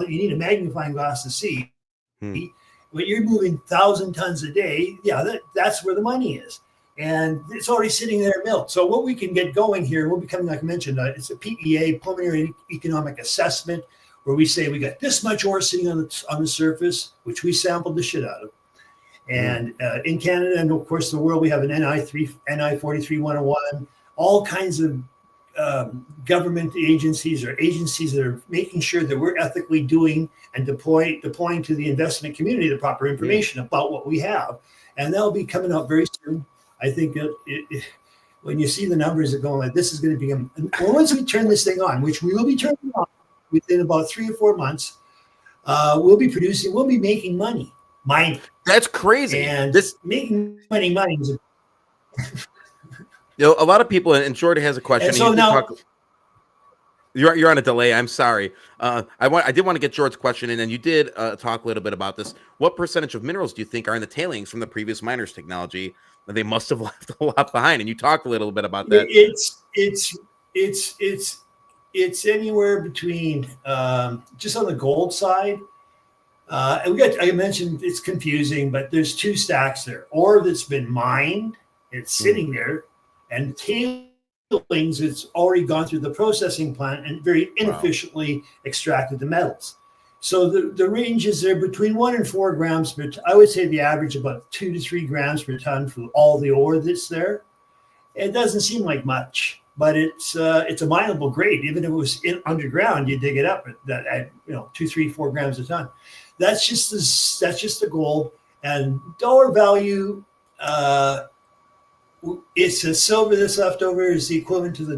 you need a magnifying glass to see. But you're moving 1,000 tons a day. Yeah, that's where the money is. And it's already sitting there milled. So what we can get going here, we'll be coming, like I mentioned, it's a PEA, preliminary economic assessment, where we say we got this much ore sitting on the surface, which we sampled the shit out of. And in Canada and of course the world, we have an NI 43-101, all kinds of government agencies or agencies that are making sure that we're ethically doing and deploying to the investment community the proper information about what we have. And that'll be coming out very soon. I think when you see the numbers that go like this is going to become, once we turn this thing on, which we will be turning on within about 3 or 4 months, we'll be making money mining. That's crazy. And making money is a lot of people, and Jordan has a question. And so now, you're on a delay. I'm sorry. I did want to get Jordan's question, and then you did talk a little bit about this. What percentage of minerals do you think are in the tailings from the previous miners' technology? They must have left a lot behind, and you talked a little bit about that. It's anywhere between just on the gold side. And I mentioned it's confusing, but there's 2 stacks there. Ore that's been mined, it's sitting there, and tailings, it's already gone through the processing plant and very inefficiently extracted the metals. So the range is there between 1 and 4 grams per ton. I would say the average about 2 to 3 grams per ton for all the ore that's there. It doesn't seem like much, but it's a mineable grade. Even if it was underground, you dig it up at 2, 3, 4 grams a ton. That's just the gold. And dollar value, it's a silver that's left over is the equivalent to the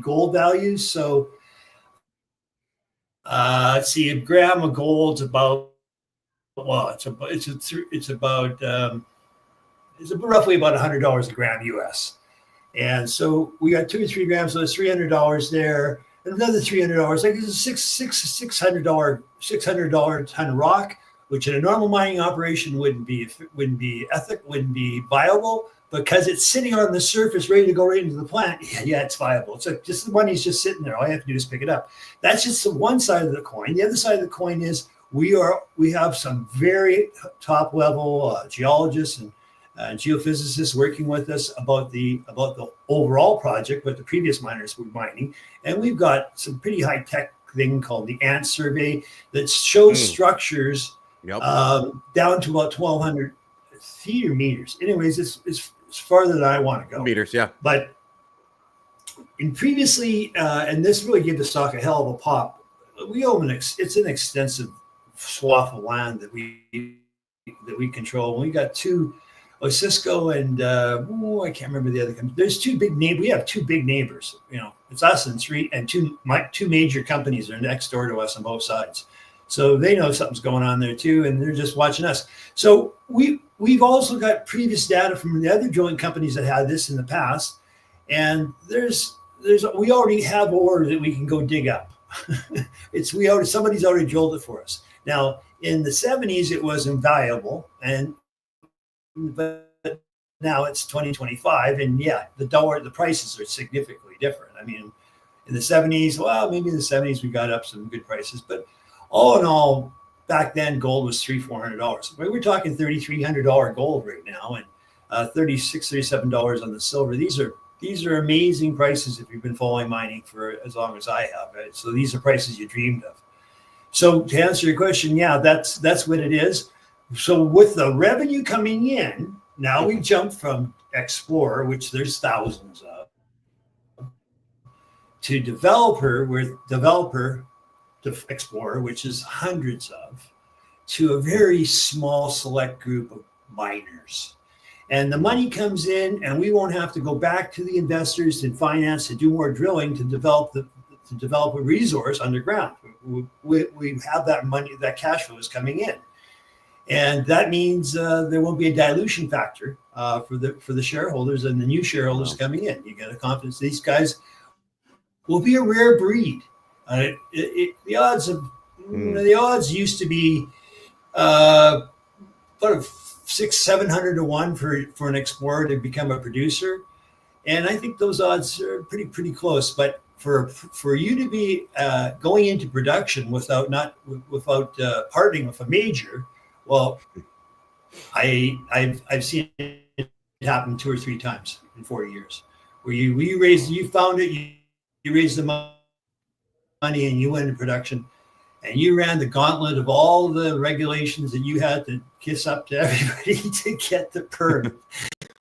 gold values. So let's see, a gram of gold's about it's roughly about $100 a gram US. And so we got 2 or 3 grams, so it's $300 there. Another $300, like it's a $600 ton of rock, which in a normal mining operation wouldn't be ethical, wouldn't be viable. Because it's sitting on the surface, ready to go right into the plant. Yeah, it's viable. It's like just the money's just sitting there. All you have to do is pick it up. That's just the one side of the coin. The other side of the coin is we have some very top level geologists and geophysicists working with us about the overall project, what the previous miners were mining, and we've got some pretty high tech thing called the ANT survey that shows structures down to about 1,200 feet or meters. Anyways, it's farther than I want to go. Meters, yeah. But in previously, and this really gave the stock a hell of a pop. We own it's an extensive swath of land that we control. We got 2. Cisco and I can't remember the other company. There's 2 big neighbors. We have 2 big neighbors. It's us and 2 major companies are next door to us on both sides. So they know something's going on there too, and they're just watching us. So we've also got previous data from the other drilling companies that had this in the past, and we already have ore that we can go dig up. Somebody's already drilled it for us. Now in the 70s it was invaluable, but now it's 2025, and yeah, the prices are significantly different. I mean, in the 70s, well, maybe in the 70s we got up some good prices, but all in all, back then gold was $300-400. We're talking $3,300 gold right now, and $36-37 on the silver. These are amazing prices if you've been following mining for as long as I have. Right? So these are prices you dreamed of. So to answer your question, yeah, that's what it is. So with the revenue coming in, now we jump from Explorer, which there's thousands of, to developer to Explorer, which is hundreds of, to a very small select group of miners. And the money comes in, and we won't have to go back to the investors and finance to do more drilling to develop a resource underground. We have that money, that cash flow is coming in. And that means there won't be a dilution factor for the shareholders and the new shareholders coming in. You got a confidence these guys will be a rare breed. The odds used to be about 600-700 to 1 for an explorer to become a producer, and I think those odds are pretty close. But for you to be going into production without partnering with a major, well, I've seen it happen 2 or 3 times in 4 years, where you raised the money and you went into production, and you ran the gauntlet of all the regulations that you had to kiss up to everybody to get the permit.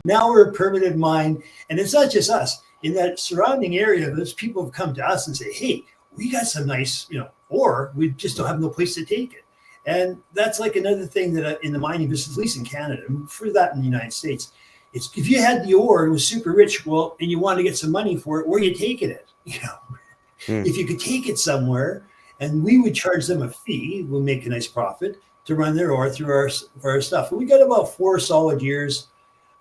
Now we're a permitted mine, and it's not just us. In that surrounding area, those people have come to us and say, hey, we got some nice, ore, we just don't have no place to take it. And that's like another thing that in the mining business, at least in Canada, and for that in the United States, it's if you had the ore and was super rich, well, and you wanted to get some money for it, where are you taking it? If you could take it somewhere, and we would charge them a fee, we'll make a nice profit to run their ore through our stuff. And we got about 4 solid years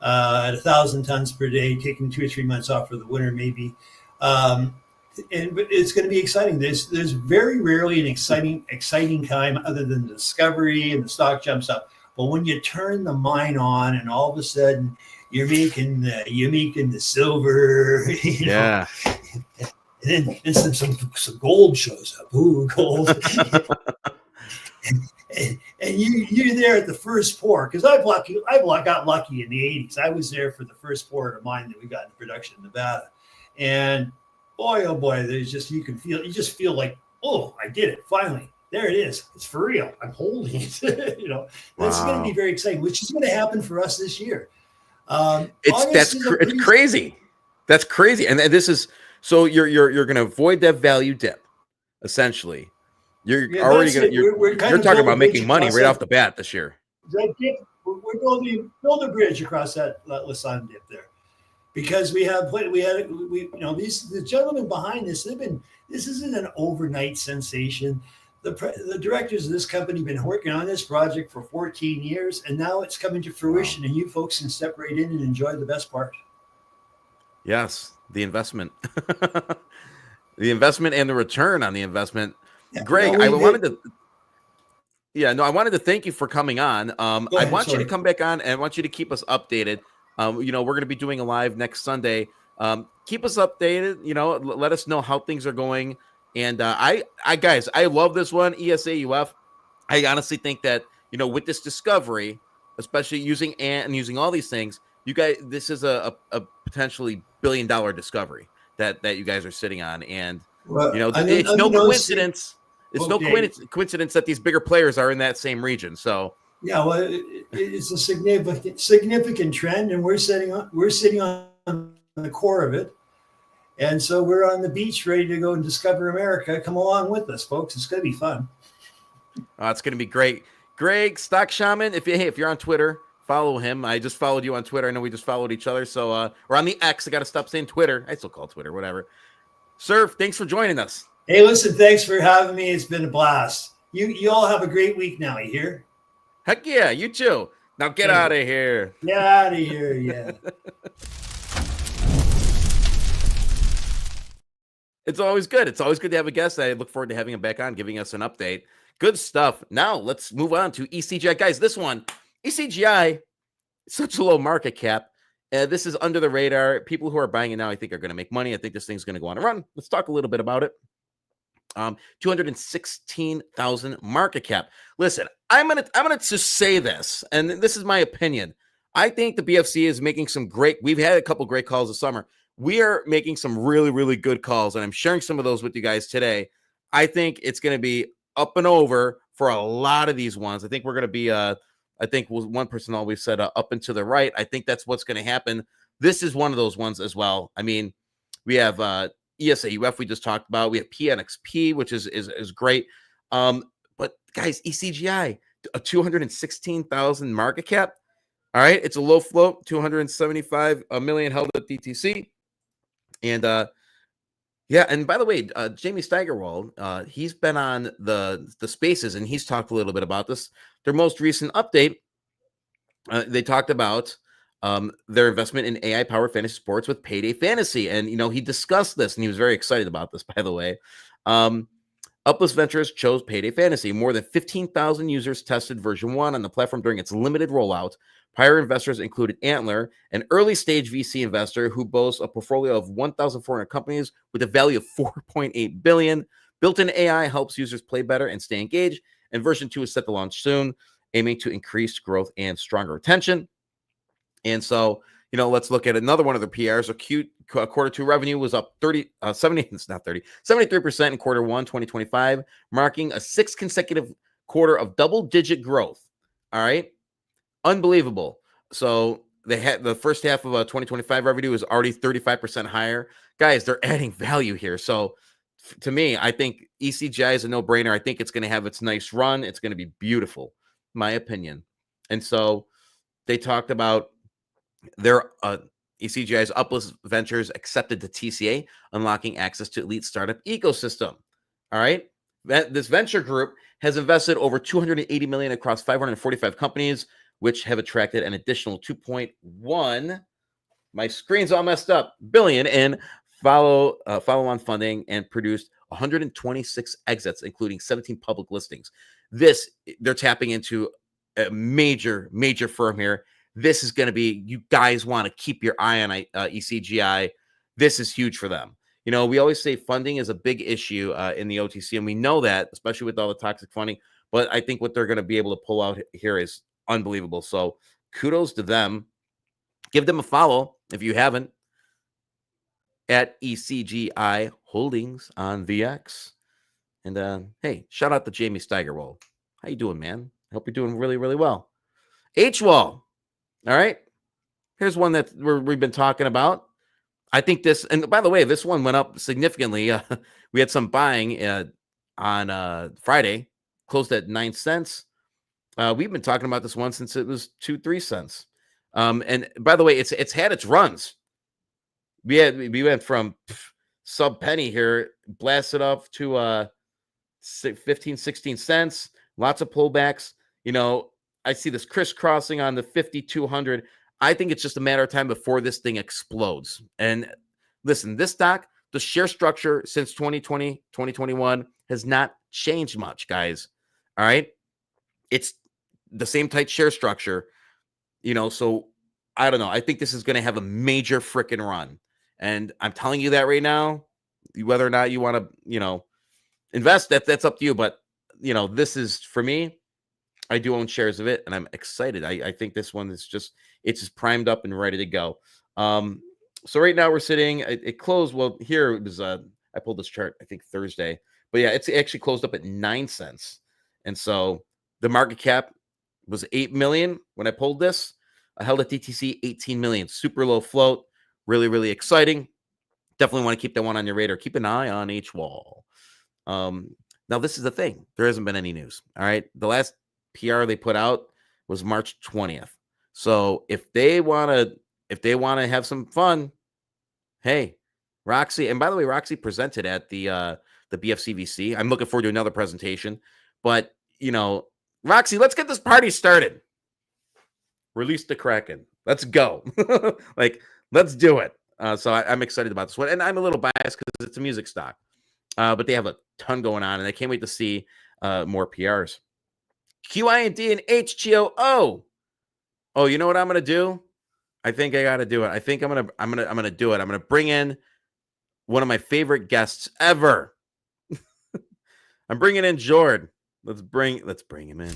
at 1,000 tons per day, taking 2 or 3 months off for the winter, maybe. But it's going to be exciting. There's very rarely an exciting time other than the discovery and the stock jumps up. But when you turn the mine on, and all of a sudden you're making the silver, Yeah. And then some gold shows up. Ooh, gold. and you're there at the first pour, because I got lucky in the 80s. I was there for the first pour at a mine that we got into production in Nevada. And boy, oh boy, you just feel like, oh, I did it. Finally, there it is. It's for real. I'm holding it. That's going to be very exciting, which is going to happen for us this year. It's crazy. That's crazy. And this is, so you're going to avoid that value dip, essentially. You're talking about making money right off the bat this year. That dip, we're build a bridge across that Lassonde dip there, because the gentlemen behind this, this isn't an overnight sensation. The directors of this company have been working on this project for 14 years, and now it's coming to fruition, and you folks can step right in and enjoy the best part. Yes, the investment. The investment and the return on the investment. Yeah, Greg, I wanted to thank you for coming on. I want you to come back on, and I want you to keep us updated. We're going to be doing a live next Sunday. Keep us updated, let us know how things are going. And I love this one, ESAUF. I honestly think that, with this discovery, especially using all these things, you guys, this is a potentially billion-dollar discovery that you guys are sitting on. And, it's no coincidence. It's no coincidence that these bigger players are in that same region. So yeah, well, it's a significant trend, and we're sitting on the core of it, and so we're on the beach ready to go and discover America. Come along with us, folks. It's going to be fun. It's going to be great. Greg, Stock Shaman. If you're on Twitter, follow him. I just followed you on Twitter. I know we just followed each other. So we're on the X. I got to stop saying Twitter. I still call it Twitter, whatever. Sir, thanks for joining us. Hey, listen, thanks for having me. It's been a blast. You all have a great week now, you hear? Heck yeah, you too. Now get out of here. Get out of here, yeah. It's always good. It's always good to have a guest. I look forward to having him back on, giving us an update. Good stuff. Now let's move on to ECGI. Guys, this one, ECGI, such a low market cap. This is under the radar. People who are buying it now, I think, are going to make money. I think this thing's going to go on a run. Let's talk a little bit about it. 216,000 market cap. Listen, I'm gonna just say this, and this is my opinion. I think the BFC is making some great. We've had a couple great calls this summer. We are making some really, really good calls, and I'm sharing some of those with you guys today. I think it's going to be up and over for a lot of these ones. I think we're going to be. I think one person always said up and to the right. I think that's what's going to happen. This is one of those ones as well. I mean, we have ESAUF we just talked about. We have Pnxp, which is great. But guys, ECGI, a 216,000 market cap. All right, it's a low float, 275 million held at DTC. And yeah, and by the way, Jamie Steigerwald, he's been on the spaces and he's talked a little bit about this. Their most recent update, they talked about their investment in AI-powered fantasy sports with Payday Fantasy. And, you know, he discussed this and he was very excited about this, by the way. Uplist Ventures chose Payday Fantasy. More than 15,000 users tested version 1 on the platform during its limited rollout. Prior investors included Antler, an early-stage VC investor who boasts a portfolio of 1,400 companies with a value of $4.8 billion. Built-in AI helps users play better and stay engaged, and version 2 is set to launch soon, aiming to increase growth and stronger retention. And so, you know, let's look at another one of the PRs. Quarter 2 revenue was up 73% in quarter 1, 2025, marking a 6th consecutive quarter of double-digit growth. All right. Unbelievable. So they had the first half of 2025 revenue is already 35% higher. Guys, they're adding value here. So to me, I think ECGI is a no-brainer. I think it's going to have its nice run. It's going to be beautiful, my opinion. And so they talked about their ECGI's Uplist Ventures accepted the TCA, unlocking access to elite startup ecosystem. All right. This venture group has invested over $280 million across 545 companies, which have attracted an additional 2.1. My screen's all messed up. Billion in follow-on funding and produced 126 exits, including 17 public listings. They're tapping into a major firm here. This is going to be, you guys want to keep your eye on ECGI. This is huge for them. You know, we always say funding is a big issue in the OTC, and we know that, especially with all the toxic funding. But I think what they're going to be able to pull out here is unbelievable. So kudos to them. Give them a follow if you haven't at ECGI Holdings on VX. And hey, shout out to Jamie Steigerwald. How you doing, man? I hope you're doing really, really well. HWall. All right. Here's one that we've been talking about. I think this, and by the way, this one went up significantly. We had some buying on Friday, closed at 9 cents. We've been talking about this one since it was 2-3 cents. And by the way, it's had its runs. We went from sub penny here, blasted up to 15, 16 cents. Lots of pullbacks. You know, I see this crisscrossing on the 5,200. I think it's just a matter of time before this thing explodes. And listen, this stock, the share structure since 2020, 2021 has not changed much, guys. All right. It's the same tight share structure, you know, so I don't know. I think this is going to have a major freaking run. And I'm telling you that right now, whether or not you want to, you know, invest, that's up to you. But, you know, this is, for me, I do own shares of it, and I'm excited. I think this one is just, it's just primed up and ready to go. So right now we're sitting, it closed, well, here it was, I pulled this chart, I think Thursday. But yeah, it's actually closed up at 9 cents. And so the market cap was 8 million when I pulled this. I held at DTC 18 million. Super low float. Really, really exciting. Definitely want to keep that one on your radar. Keep an eye on HWall. Now, this is the thing. There hasn't been any news. All right. The last PR they put out was March 20th. So if they want to have some fun, hey, Roxy. And by the way, Roxy presented at the BFCVC. I'm looking forward to another presentation. But, you know, Roxy, let's get this party started. Release the Kraken. Let's go. Like, let's do it. So I'm excited about this one. And I'm a little biased because it's a music stock. But they have a ton going on, and I can't wait to see more PRs. QIND and HGOO. Oh, you know what I'm going to do? I think I got to do it. I think I'm gonna do it. I'm gonna bring in one of my favorite guests ever. I'm bringing in Jord. Let's bring him in.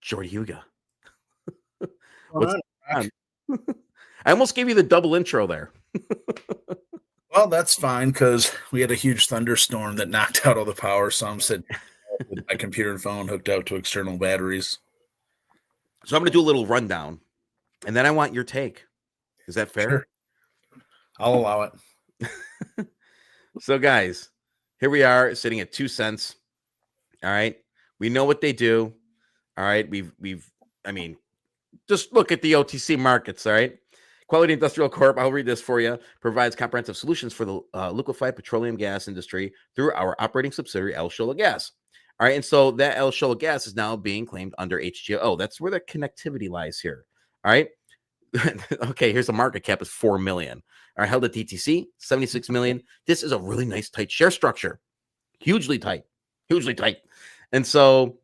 Jord Huga. What's on? I almost gave you the double intro there. Well, that's fine because we had a huge thunderstorm that knocked out all the power. So I'm sitting with my computer and phone hooked up to external batteries. So I'm going to do a little rundown, and then I want your take. Is that fair? Sure. I'll allow it. So, guys, here we are sitting at 2 cents. All right, we know what they do. All right, I mean, just look at the OTC markets. All right. Quality Industrial Corp, I'll read this for you, provides comprehensive solutions for the liquefied petroleum gas industry through our operating subsidiary, El Shola Gas. All right, and so that El Shola Gas is now being claimed under HTO. That's where the connectivity lies here. All right. Okay, here's the market cap is 4 million. All right, held at DTC, 76 million. This is a really nice, tight share structure. Hugely tight. And so,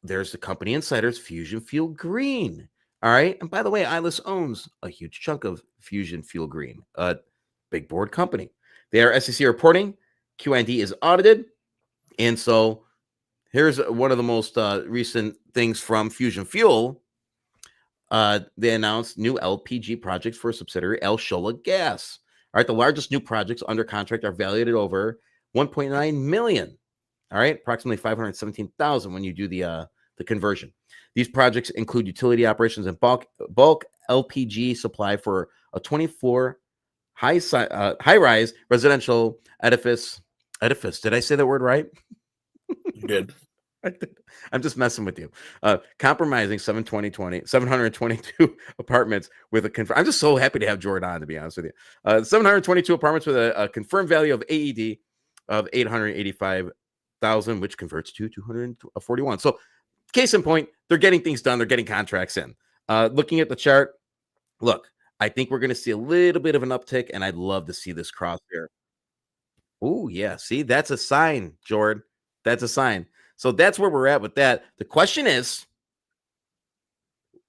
there's the company insiders, Fusion Fuel Green. All right. And by the way, ILIS owns a huge chunk of Fusion Fuel Green, a big board company. They are SEC reporting. QID is audited. And so here's one of the most recent things from Fusion Fuel. They announced new LPG projects for a subsidiary, El Shola Gas. All right. The largest new projects under contract are valued at over 1.9 million. All right. Approximately 517,000 when you do the conversion. These projects include utility operations and bulk LPG supply for a 24 high-rise residential edifice. Did I say that word right? You did. I'm just messing with you. Compromising 722 apartments with a I'm just so happy to have Jordan on, to be honest with you. 722 apartments with a confirmed value of AED of 885,000, which converts to 241. So, case in point, they're getting things done. They're getting contracts in. Looking at the chart, look, I think we're going to see a little bit of an uptick, and I'd love to see this cross here. Oh, yeah. See, that's a sign, Jord. That's a sign. So that's where we're at with that. The question is,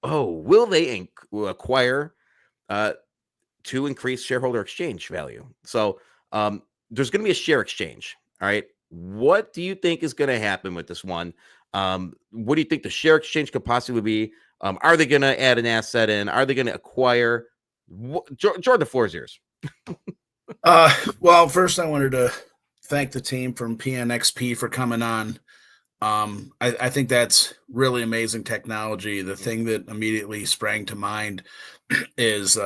will they acquire to increase shareholder exchange value? So there's going to be a share exchange. All right. What do you think is going to happen with this one? What do you think the share exchange could possibly be? Are they going to add an asset in? Are they going to acquire? Jordan, the floor is yours. Well, first I wanted to thank the team from Pnxp for coming on. I think that's really amazing technology. The thing that immediately sprang to mind is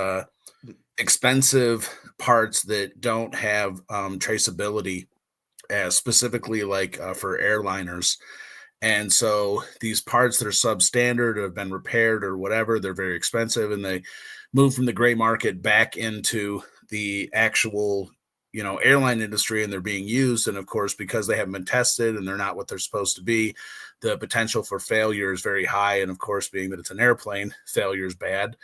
expensive parts that don't have traceability, specifically like for airliners. And so these parts that are substandard or have been repaired or whatever, they're very expensive, and they move from the gray market back into the actual, airline industry, and they're being used. And of course, because they haven't been tested and they're not what they're supposed to be, the potential for failure is very high. And of course, being that it's an airplane, failure is bad.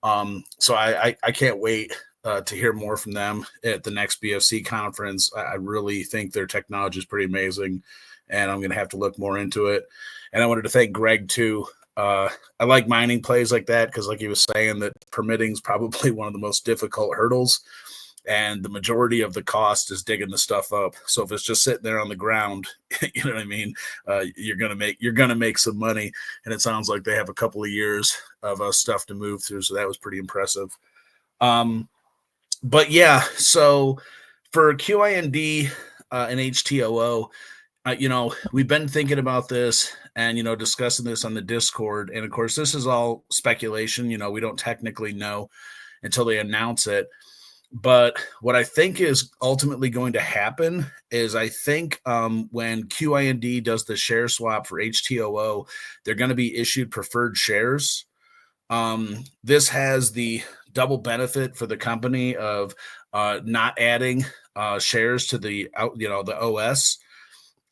So I can't wait to hear more from them at the next BFC conference. I really think their technology is pretty amazing, and I'm going to have to look more into it. And I wanted to thank Greg too. I like mining plays like that because, like he was saying, that permitting is probably one of the most difficult hurdles, and the majority of the cost is digging the stuff up. So if it's just sitting there on the ground, you know what I mean, you're gonna make some money. And it sounds like they have a couple of years of stuff to move through. So that was pretty impressive. But yeah, so for QIND and HTOO, we've been thinking about this and, discussing this on the Discord. And of course, this is all speculation. We don't technically know until they announce it. But what I think is ultimately going to happen is I think when QIND does the share swap for HTOO, they're going to be issued preferred shares. This has the double benefit for the company of not adding shares to the OS.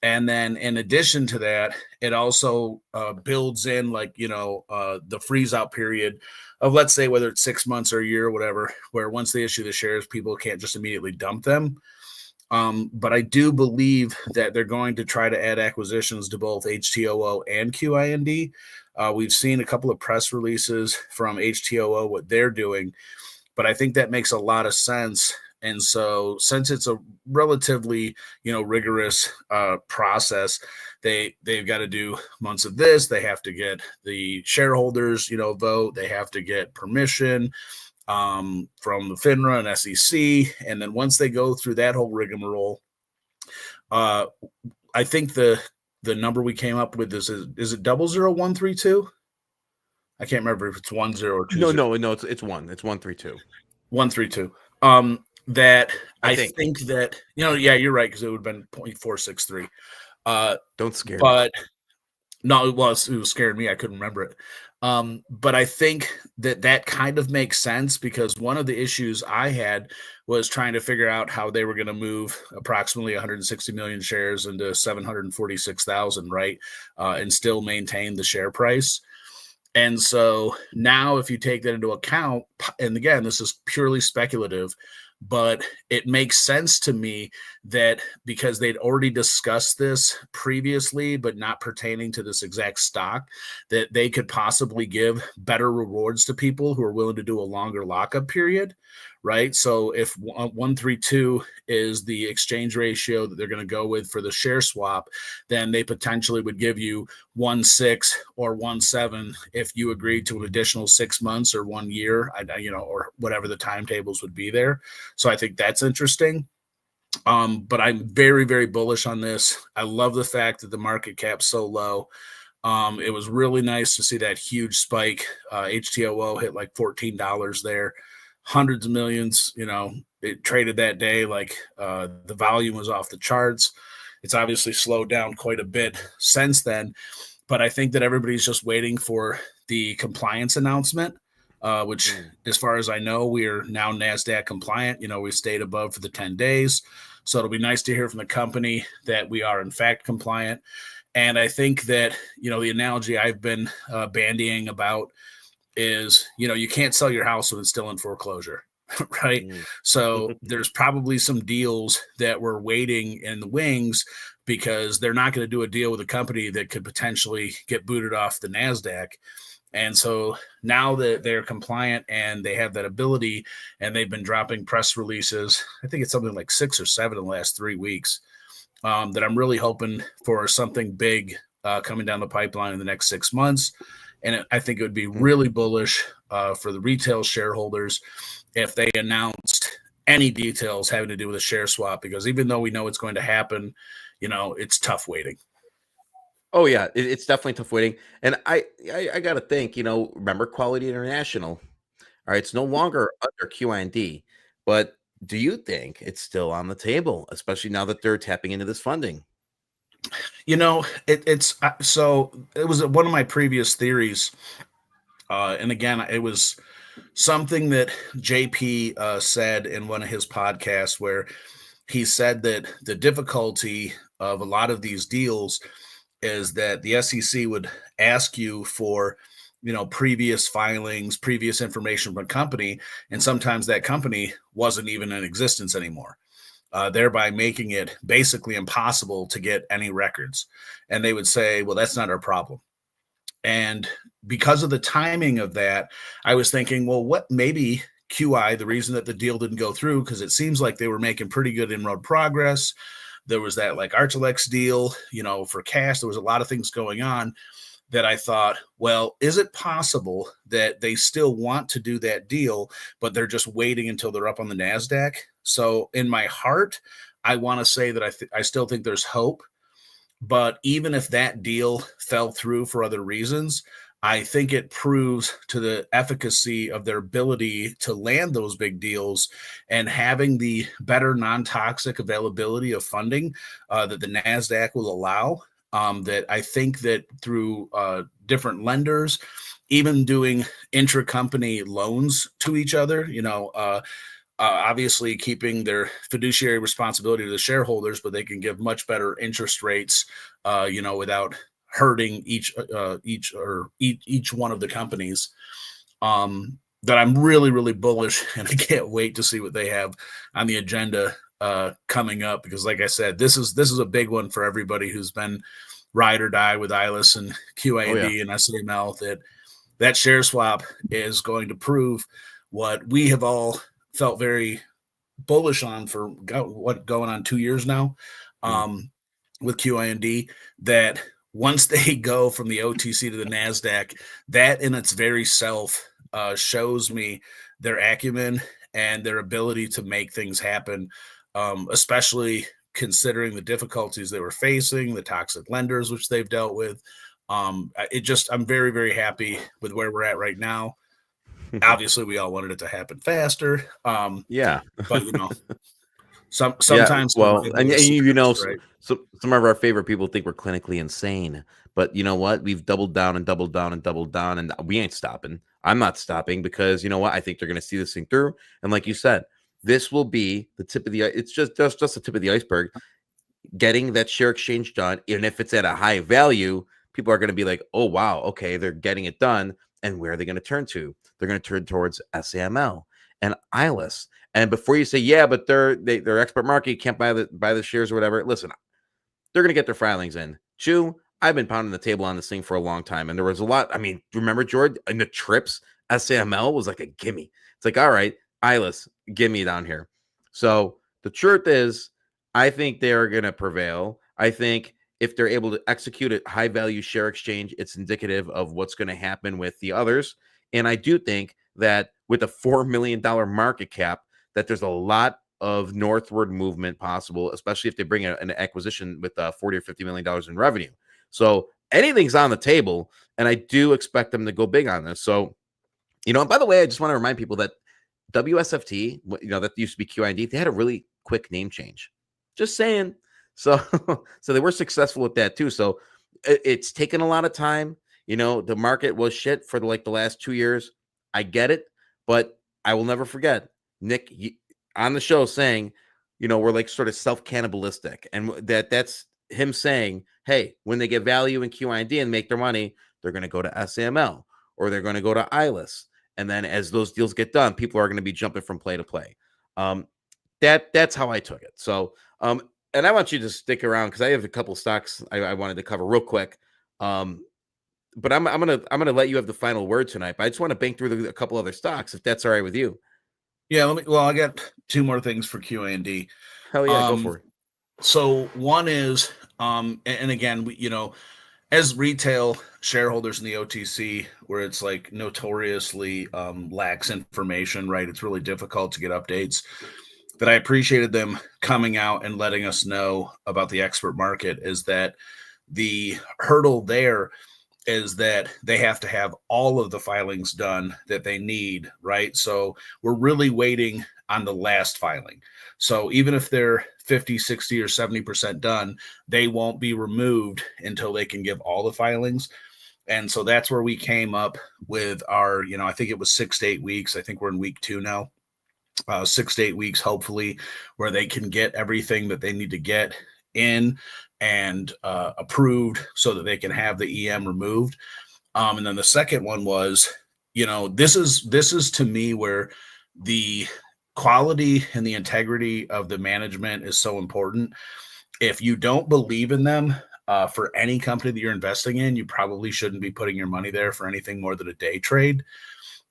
And then in addition to that, it also builds in the freeze out period of, let's say, whether it's 6 months or a year or whatever, where once they issue the shares, people can't just immediately dump them. But I do believe that they're going to try to add acquisitions to both HTOO and QIND. We've seen a couple of press releases from HTOO, what they're doing, but I think that makes a lot of sense. And so since it's a relatively, rigorous process, they've got to do months of this. They have to get the shareholders, vote. They have to get permission from the FINRA and SEC. And then once they go through that whole rigmarole, I think the number we came up with is it 00132? I can't remember if it's 10 or 20. No, it's one. It's 132. 132. That I think that, yeah, you're right, because it would have been 0.463. Don't scare me. But no, it was scaring me. I couldn't remember it. But I think that kind of makes sense, because one of the issues I had was trying to figure out how they were going to move approximately 160 million shares into 746,000, right? And still maintain the share price. And so now if you take that into account, and again, this is purely speculative, but it makes sense to me that because they'd already discussed this previously, but not pertaining to this exact stock, that they could possibly give better rewards to people who are willing to do a longer lockup period, right? So if 132 is the exchange ratio that they're going to go with for the share swap, then they potentially would give you 1.6 or 1.7 if you agreed to an additional 6 months or 1 year, or whatever the timetables would be there. So I think that's interesting. But I'm very, very bullish on this. I love the fact that the market cap's so low. It was really nice to see that huge spike. HTOO hit like $14 there. Hundreds of millions, it traded that day like the volume was off the charts. It's obviously slowed down quite a bit since then, but I think that everybody's just waiting for the compliance announcement, which as far as I know, we are now NASDAQ compliant. We stayed above for the 10 days. So it'll be nice to hear from the company that we are in fact compliant. And I think that, the analogy I've been bandying about is, you can't sell your house when it's still in foreclosure, right? So there's probably some deals that we're waiting in the wings, because they're not going to do a deal with a company that could potentially get booted off the NASDAQ. And so now that they're compliant and they have that ability, and they've been dropping press releases, I think it's something like 6 or 7 in the last 3 weeks, that I'm really hoping for something big coming down the pipeline in the next 6 months. And I think it would be really bullish for the retail shareholders if they announced any details having to do with a share swap, because even though we know it's going to happen, it's tough waiting. Oh yeah, it's definitely tough waiting. And I got to think, remember Quality International. All right, it's no longer under QIND, but do you think it's still on the table, especially now that they're tapping into this funding? It's so it was one of my previous theories. And again, it was something that JP said in one of his podcasts, where he said that the difficulty of a lot of these deals is that the SEC would ask you for, previous filings, previous information from a company, and sometimes that company wasn't even in existence anymore. Thereby making it basically impossible to get any records. And they would say, well, that's not our problem. And because of the timing of that, I was thinking, well, maybe QI, the reason that the deal didn't go through, because it seems like they were making pretty good inroad progress. There was that like Archelex deal, for cash. There was a lot of things going on that I thought, well, is it possible that they still want to do that deal, but they're just waiting until they're up on the NASDAQ? So in my heart, I want to say that I still think there's hope. But even if that deal fell through for other reasons, I think it proves to the efficacy of their ability to land those big deals, and having the better non-toxic availability of funding that the NASDAQ will allow. That I think that through different lenders, even doing intra-company loans to each other, obviously keeping their fiduciary responsibility to the shareholders, but they can give much better interest rates, without hurting each one of the companies. That I'm really, really bullish, and I can't wait to see what they have on the agenda coming up, because like I said, this is a big one for everybody who's been ride or die with ILIS and QAD and SAML, that share swap is going to prove what we have all felt very bullish on for going on 2 years now with QAD, that once they go from the OTC to the NASDAQ, that in its very self shows me their acumen and their ability to make things happen, especially considering the difficulties they were facing, the toxic lenders, which they've dealt with. I'm very, very happy with where we're at right now. Obviously, we all wanted it to happen faster. But sometimes, well, and you know, right? some of our favorite people think we're clinically insane, but you know what? We've doubled down and doubled down and doubled down, and we ain't stopping. I'm not stopping, because you know what? I think they're going to see this thing through. And like you said, this will be the tip of the. It's just the tip of the iceberg. Getting that share exchange done, and if it's at a high value, people are going to be like, "Oh wow, okay, they're getting it done." And where are they going to turn to? They're going to turn towards SAML and ILIS. And before you say, "Yeah, but they're expert market, you can't buy the shares or whatever," listen, they're going to get their filings in. Chew, I've been pounding the table on this thing for a long time, and there was a lot. I mean, remember, George, in the trips, SAML was like a gimme. It's like, all right, ILIS, gimme down here. So the truth is, I think they are going to prevail. I think if they're able to execute a high value share exchange, it's indicative of what's going to happen with the others. And I do think that with a $4 million market cap, that there's a lot of northward movement possible, especially if they bring an acquisition with $40 or $50 million in revenue. So anything's on the table, and I do expect them to go big on this. So, you know, and by the way, I just want to remind people that WSFT, you know, that used to be QID, they had a really quick name change. Just saying. So they were successful with that too. So it's taken a lot of time. You know, the market was shit for the last 2 years. I get it, but I will never forget Nick on the show saying, you know, we're like sort of self-cannibalistic, and that's him saying, hey, when they get value in QID and make their money, they're going to go to SAML or they're going to go to ILIS. And then as those deals get done, people are going to be jumping from play to play. That's how I took it. So, and I want you to stick around because I have a couple stocks I wanted to cover real quick. But I'm gonna let you have the final word tonight. But I just want to bank through a couple other stocks, if that's all right with you. Yeah. I got two more things for QAD. Hell yeah, go for it. So one is, and again, you know, as retail shareholders in the OTC, where it's like notoriously lacks information, right? It's really difficult to get updates. That I appreciated them coming out and letting us know about the expert market is that the hurdle there is that they have to have all of the filings done that they need, right? So we're really waiting on the last filing. So even if they're 50, 60, or 70% done, they won't be removed until they can give all the filings. And so that's where we came up with our, you know, I think it was 6 to 8 weeks. I think we're in week 2 now. 6 to 8 weeks, hopefully, where they can get everything that they need to get in and approved so that they can have the EM removed. And then the second one was, you know, this is to me where the quality and the integrity of the management is so important. If you don't believe in them for any company that you're investing in, you probably shouldn't be putting your money there for anything more than a day trade.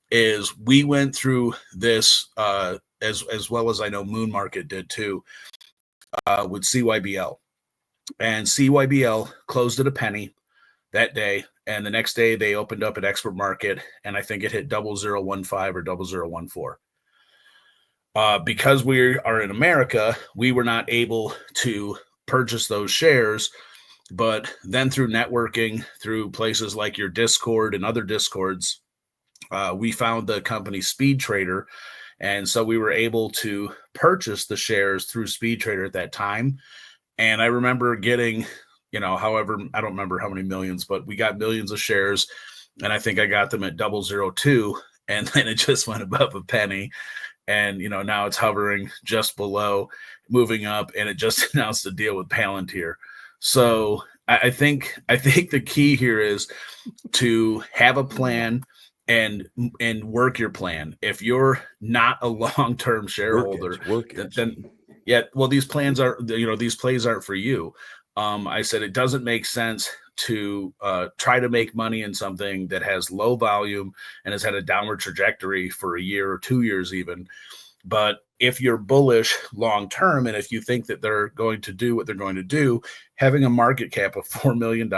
Is we went through this as well as I know Moon Market did too with CYBL, and CYBL closed at a penny that day, and the next day they opened up at expert market, and I think it hit 0015 or 0014. Because we are in America, we were not able to purchase those shares, but then through networking, through places like your Discord and other Discords, we found the company Speed Trader, and so we were able to purchase the shares through Speed Trader at that time. And I remember getting, you know, however, I don't remember how many millions, but we got millions of shares, and I think I got them at 002, and then it just went above a penny, and you know now it's hovering just below, moving up, and it just announced a deal with Palantir. So I think the key here is to have a plan and work your plan. If you're not a long-term shareholder, then Yeah, well, these plans are, these plays aren't for you. I said it doesn't make sense to try to make money in something that has low volume and has had a downward trajectory for a year or 2 years even. But if you're bullish long term, and if you think that they're going to do what they're going to do, having a market cap of $4 million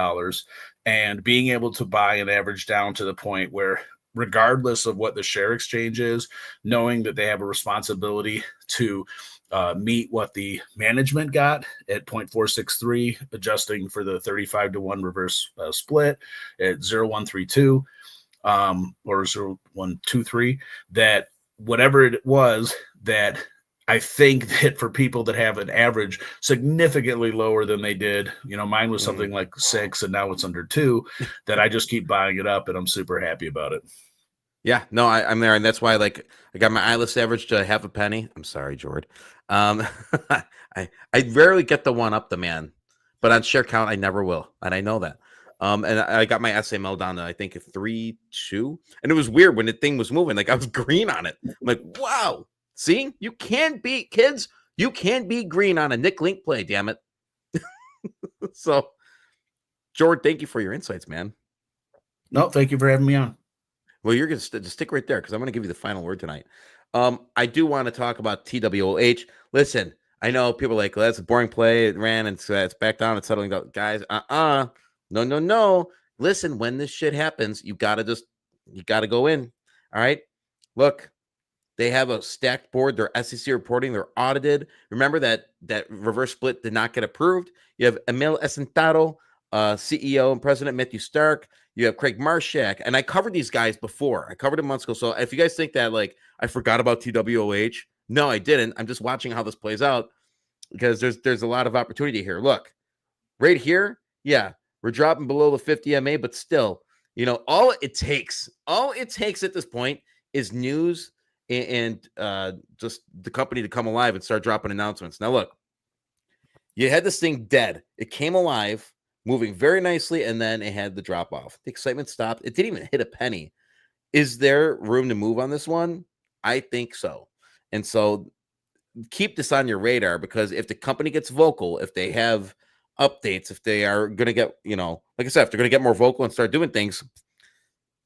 and being able to buy an average down to the point where, regardless of what the share exchange is, knowing that they have a responsibility to meet what the management got at 0.463, adjusting for the 35-to-1 reverse split at 0.132 or 0.123, that whatever it was, that I think that for people that have an average significantly lower than they did, mine was something like 6 and now it's under 2, that I just keep buying it up and I'm super happy about it. Yeah, no, I'm there, and that's why, like, I got my eyeless average to half a penny. I'm sorry, Jord. I rarely get the one up the man, but on share count, I never will, and I know that. And I got my SML down to, I think, 3.2, and it was weird when the thing was moving. Like, I was green on it. I'm like, wow, see, you can beat kids. You can be green on a Nick Link play. Damn it. So, Jord, thank you for your insights, man. No, thank you for having me on. Well, you're going to stick right there because I'm going to give you the final word tonight. I do want to talk about TWOH. Listen, I know people are like, well, that's a boring play. It ran and it's back down. It's settling down. Guys, no. Listen, when this shit happens, you got to go in. All right. Look, they have a stacked board. They're SEC reporting. They're audited. Remember that reverse split did not get approved. You have Emil Esentado, CEO and President Matthew Stark. You have Craig Marshak, and I covered these guys before. I covered them months ago. So if you guys think that, like, I forgot about TWOH, no, I didn't. I'm just watching how this plays out because there's a lot of opportunity here. Look, right here, yeah, we're dropping below the 50 MA, but still, all it takes at this point is news and just the company to come alive and start dropping announcements. Now, look, you had this thing dead. It came alive, moving very nicely, and then it had the drop off. The excitement stopped. It didn't even hit a penny. Is there room to move on this one? I think so. And so keep this on your radar, because if the company gets vocal, if they have updates, if they are going to get, like I said, if they're going to get more vocal and start doing things,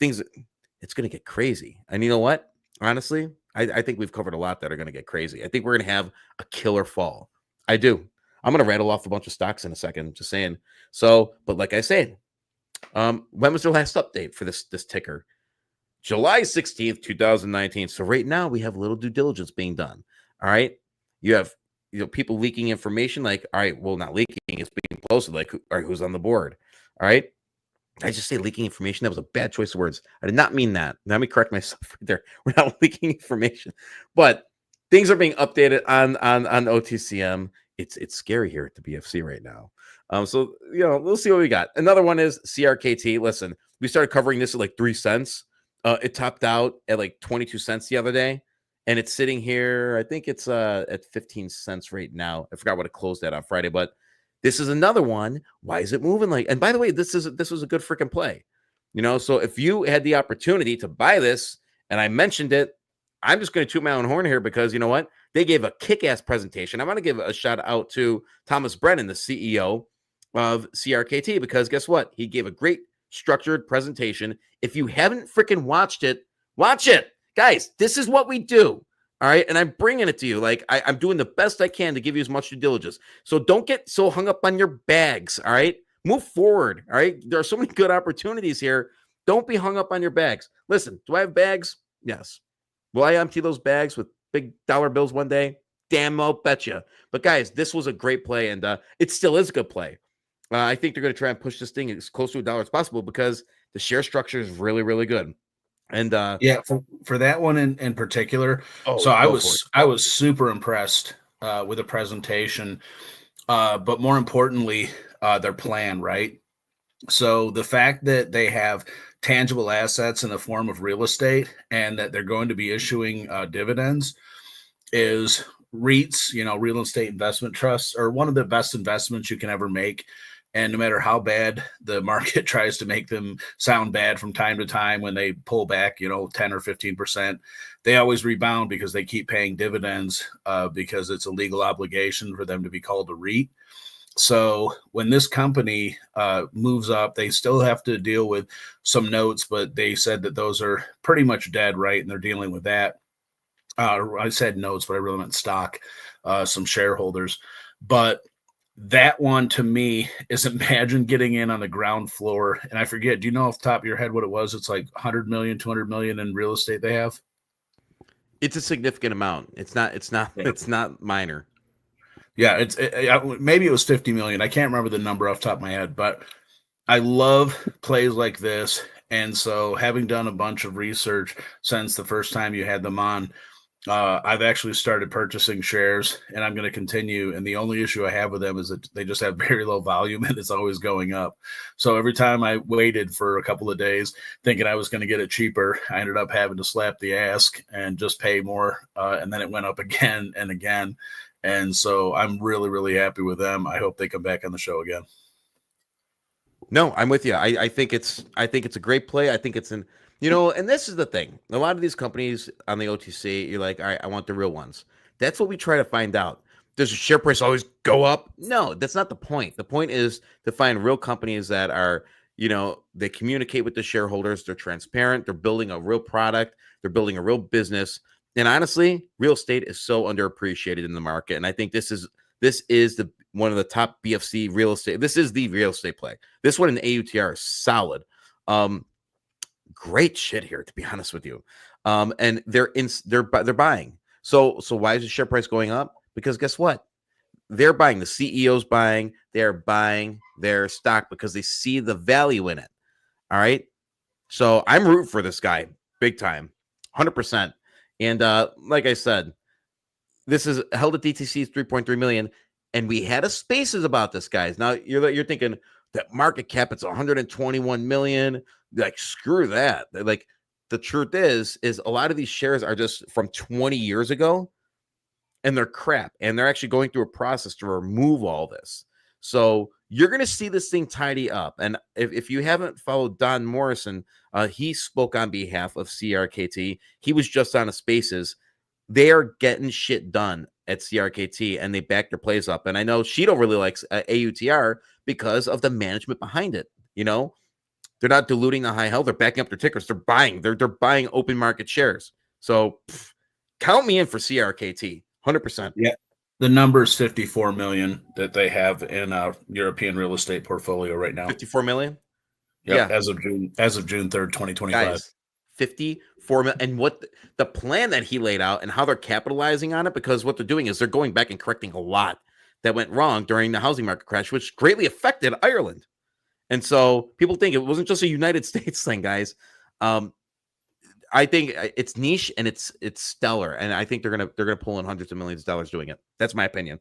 it's going to get crazy. And you know what? Honestly, I think we've covered a lot that are going to get crazy. I think we're going to have a killer fall. I do. I'm going to rattle off a bunch of stocks in a second, just saying. So, but like I said, when was their last update for this ticker? July 16th, 2019. So right now we have a little due diligence being done. All right. You have people leaking information, like, all right, well, not leaking, it's being posted, like, all right, who's on the board? All right. Did I just say leaking information? That was a bad choice of words. I did not mean that. Let me correct myself right there. We're not leaking information, but things are being updated on OTCM. It's scary here at the BFC right now. So we'll see what we got. Another one is CRKT. Listen, we started covering this at like 3 cents. It topped out at like 22 cents the other day, and it's sitting here. I think it's at 15 cents right now. I forgot what it closed at on Friday, but this is another one. Why is it moving like? And by the way, this was a good freaking play. So if you had the opportunity to buy this, and I mentioned it, I'm just going to toot my own horn here, because you know what? They gave a kick-ass presentation. I want to give a shout out to Thomas Brennan, the CEO of CRKT, because guess what? He gave a great structured presentation. If you haven't freaking watched it, watch it. Guys, this is what we do. All right. And I'm bringing it to you. Like, I'm doing the best I can to give you as much due diligence. So don't get so hung up on your bags. All right. Move forward. All right. There are so many good opportunities here. Don't be hung up on your bags. Listen, do I have bags? Yes. Will I empty those bags with big dollar bills one day? Damn, I'll bet you. But guys, this was a great play, and it still is a good play. I think they're going to try and push this thing as close to $1 as possible, because the share structure is really, really good. And yeah, for that one in particular. So I was super impressed with the presentation, but more importantly, their plan, right? So the fact that they have tangible assets in the form of real estate, and that they're going to be issuing dividends, is REITs, real estate investment trusts, are one of the best investments you can ever make. And no matter how bad the market tries to make them sound bad from time to time, when they pull back, 10 or 15%, they always rebound because they keep paying dividends because it's a legal obligation for them to be called a REIT. So when this company moves up, they still have to deal with some notes, but they said that those are pretty much dead, right? And they're dealing with that. I said notes, but I really meant stock, some shareholders. But that one to me is, imagine getting in on the ground floor. And I forget, do you know off the top of your head what it was? It's like 100 million, 200 million in real estate they have. It's a significant amount. It's not minor. Yeah, maybe it was 50 million. I can't remember the number off the top of my head, but I love plays like this. And so, having done a bunch of research since the first time you had them on, I've actually started purchasing shares, and I'm going to continue. And the only issue I have with them is that they just have very low volume, and it's always going up. So every time I waited for a couple of days thinking I was going to get it cheaper, I ended up having to slap the ask and just pay more. And then it went up again and again. And so I'm really, really happy with them. I hope they come back on the show again. No, I'm with you. I think it's a great play. I think it's and this is the thing. A lot of these companies on the OTC, you're like, all right, I want the real ones. That's what we try to find out. Does the share price always go up? No, that's not the point. The point is to find real companies that are, they communicate with the shareholders. They're transparent. They're building a real product. They're building a real business. And honestly, real estate is so underappreciated in the market. And I think this is one of the top BFC real estate. This is the real estate play. This one in the AUTR is solid. Great shit here, to be honest with you. And they're buying. So why is the share price going up? Because guess what? They're buying. The CEO's buying. They're buying their stock because they see the value in it. All right. So I'm rooting for this guy big time, 100%. And like I said, this is held at DTC 3.3 million, and we had a spaces about this, guys. Now you're thinking that market cap, it's 121 million. Like, screw that. Like, the truth is a lot of these shares are just from 20 years ago, and they're crap. And they're actually going through a process to remove all this. So you're going to see this thing tidy up. And if you haven't followed Don Morrison, he spoke on behalf of CRKT. He was just on a spaces. They are getting shit done at CRKT, and they back their plays up. And I know Shido really likes AUTR because of the management behind it. They're not diluting the high held. They're backing up their tickers. They're buying. They're buying open market shares. So count me in for CRKT, 100%. Yeah. The number is 54 million that they have in a European real estate portfolio right now. 54 million? Yep, yeah. As of June 3rd, 2025. Guys, 54 million. And what the plan that he laid out and how they're capitalizing on it, because what they're doing is they're going back and correcting a lot that went wrong during the housing market crash, which greatly affected Ireland. And so people think it wasn't just a United States thing, guys. I think it's niche and it's stellar, and I think they're gonna pull in hundreds of millions of dollars doing it. That's my opinion.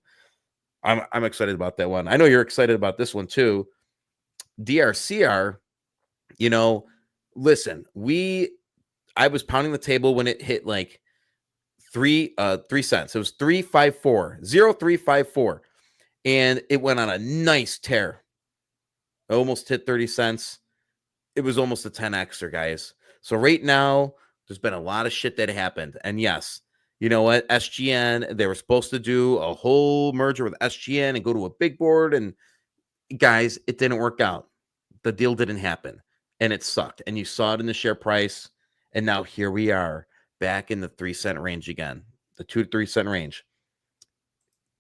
I'm excited about that one. I know you're excited about this one too. DRCR, listen, I was pounding the table when it hit like 3 cents. It was 354, and it went on a nice tear. It almost hit 30 cents. It was almost a 10xer, guys. So right now, there's been a lot of shit that happened. And yes, you know what? SGN, they were supposed to do a whole merger with SGN and go to a big board. And guys, it didn't work out. The deal didn't happen. And it sucked. And you saw it in the share price. And now here we are back in the 3 cent range again, the 2 to 3 cent range.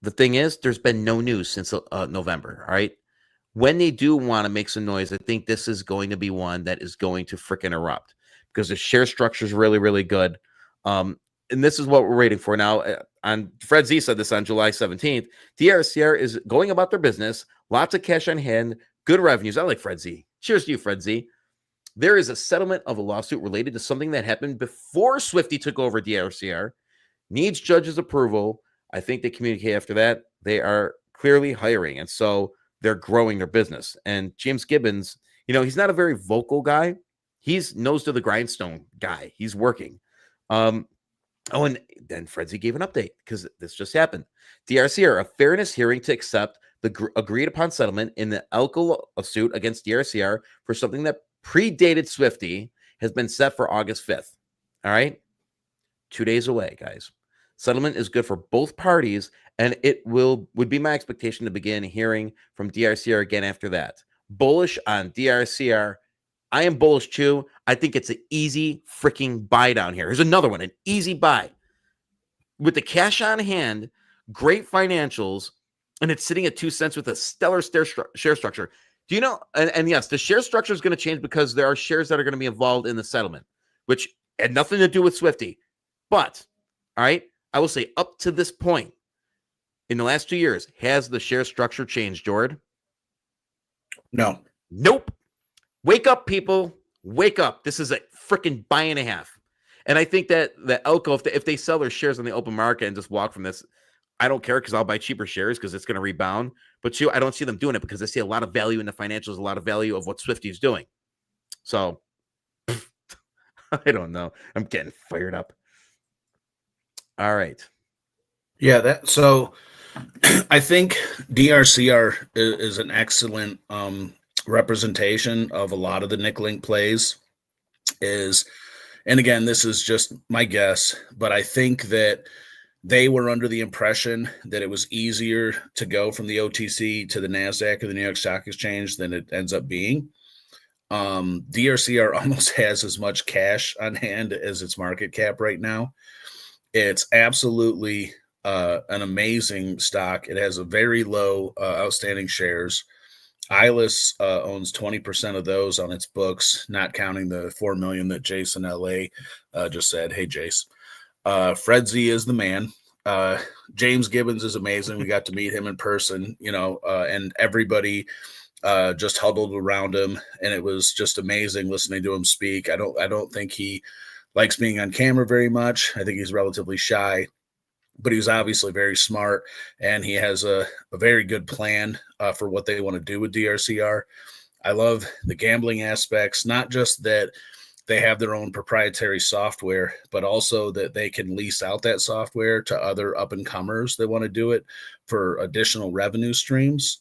The thing is, there's been no news since November. All right. When they do want to make some noise, I think this is going to be one that is going to freaking erupt because the share structure is really, really good. And this is what we're waiting for now. Fred Z said this on July 17th. DRCR is going about their business. Lots of cash on hand, good revenues. I like Fred Z. Cheers to you, Fred Z. There is a settlement of a lawsuit related to something that happened before Swifty took over DRCR. Needs judge's approval. I think they communicate after that. They are clearly hiring. And so they're growing their business. And James Gibbons, he's not a very vocal guy. He's nose to the grindstone guy. He's working. And then Fredzy gave an update because this just happened. DRCR, a fairness hearing to accept the agreed upon settlement in the Elko suit against DRCR for something that predated Swifty has been set for August 5th. All right. 2 days away, guys. Settlement is good for both parties, and it would be my expectation to begin hearing from DRCR again after that. Bullish on DRCR. I am bullish too. I think it's an easy freaking buy down here. Here's another one, an easy buy. With the cash on hand, great financials, and it's sitting at 2 cents with a stellar share structure. Do you know? And yes, the share structure is going to change because there are shares that are going to be involved in the settlement, which had nothing to do with Swifty. But, all right, I will say up to this point, in the last 2 years, has the share structure changed, Jord? No. Nope. Wake up, people. Wake up. This is a freaking buy and a half. And I think that Elko, if they sell their shares on the open market and just walk from this, I don't care because I'll buy cheaper shares because it's going to rebound. But two, I don't see them doing it because I see a lot of value in the financials, a lot of value of what Swifty is doing. So, I don't know. I'm getting fired up. All right. Yeah, so I think DRCR is an excellent representation of a lot of the Nick Link plays. And again, this is just my guess, but I think that they were under the impression that it was easier to go from the OTC to the NASDAQ or the New York Stock Exchange than it ends up being. DRCR almost has as much cash on hand as its market cap right now. It's absolutely an amazing stock. It has a very low outstanding shares. ILIS owns 20% of those on its books, not counting the 4 million that Jason LA just said. Hey, Jace. Fred Z is the man. James Gibbons is amazing. We got to meet him in person, and everybody just huddled around him, and it was just amazing listening to him speak. I don't think he likes being on camera very much. I think he's relatively shy, but he's obviously very smart, and he has a very good plan for what they want to do with DRCR. I love the gambling aspects, not just that they have their own proprietary software, but also that they can lease out that software to other up-and-comers that want to do it for additional revenue streams.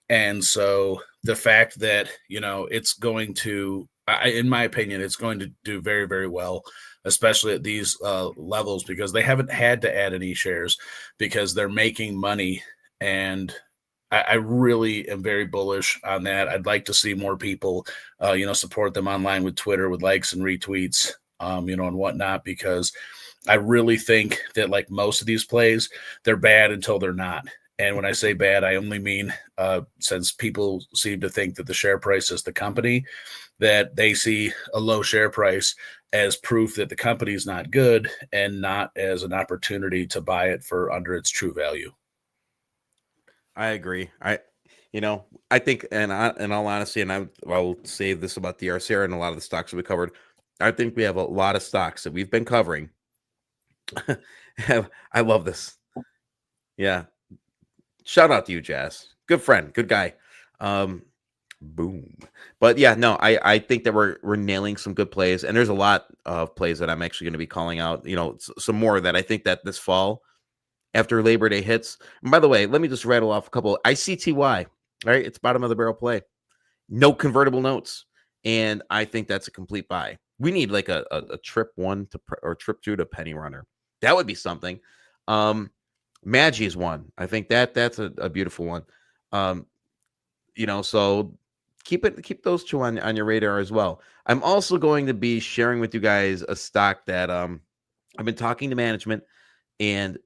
And so the fact that, it's going to, in my opinion, it's going to do very, very well, especially at these levels, because they haven't had to add any shares because they're making money. And I really am very bullish on that. I'd like to see more people, support them online with Twitter, with likes and retweets, and whatnot, because I really think that, like most of these plays, they're bad until they're not. And when I say bad, I only mean since people seem to think that the share price is the company, that they see a low share price as proof that the company is not good and not as an opportunity to buy it for under its true value. I agree. I think, and in all honesty, and I will say this about the DRCR and a lot of the stocks that we covered, I think we have a lot of stocks that we've been covering. I love this. Yeah. Shout out to you, Jazz. Good friend, good guy. Boom. But yeah, no, I think that we're nailing some good plays, and there's a lot of plays that I'm actually going to be calling out. Some more that I think that this fall, after Labor Day hits. And by the way, let me just rattle off a couple. ICTY, right? It's bottom of the barrel play. No convertible notes, and I think that's a complete buy. We need like a trip 1 or trip 2 to penny runner. That would be something. Maggie's one. I think that's a beautiful one. So keep those two on your radar as well. I'm also going to be sharing with you guys a stock that I've been talking to management, and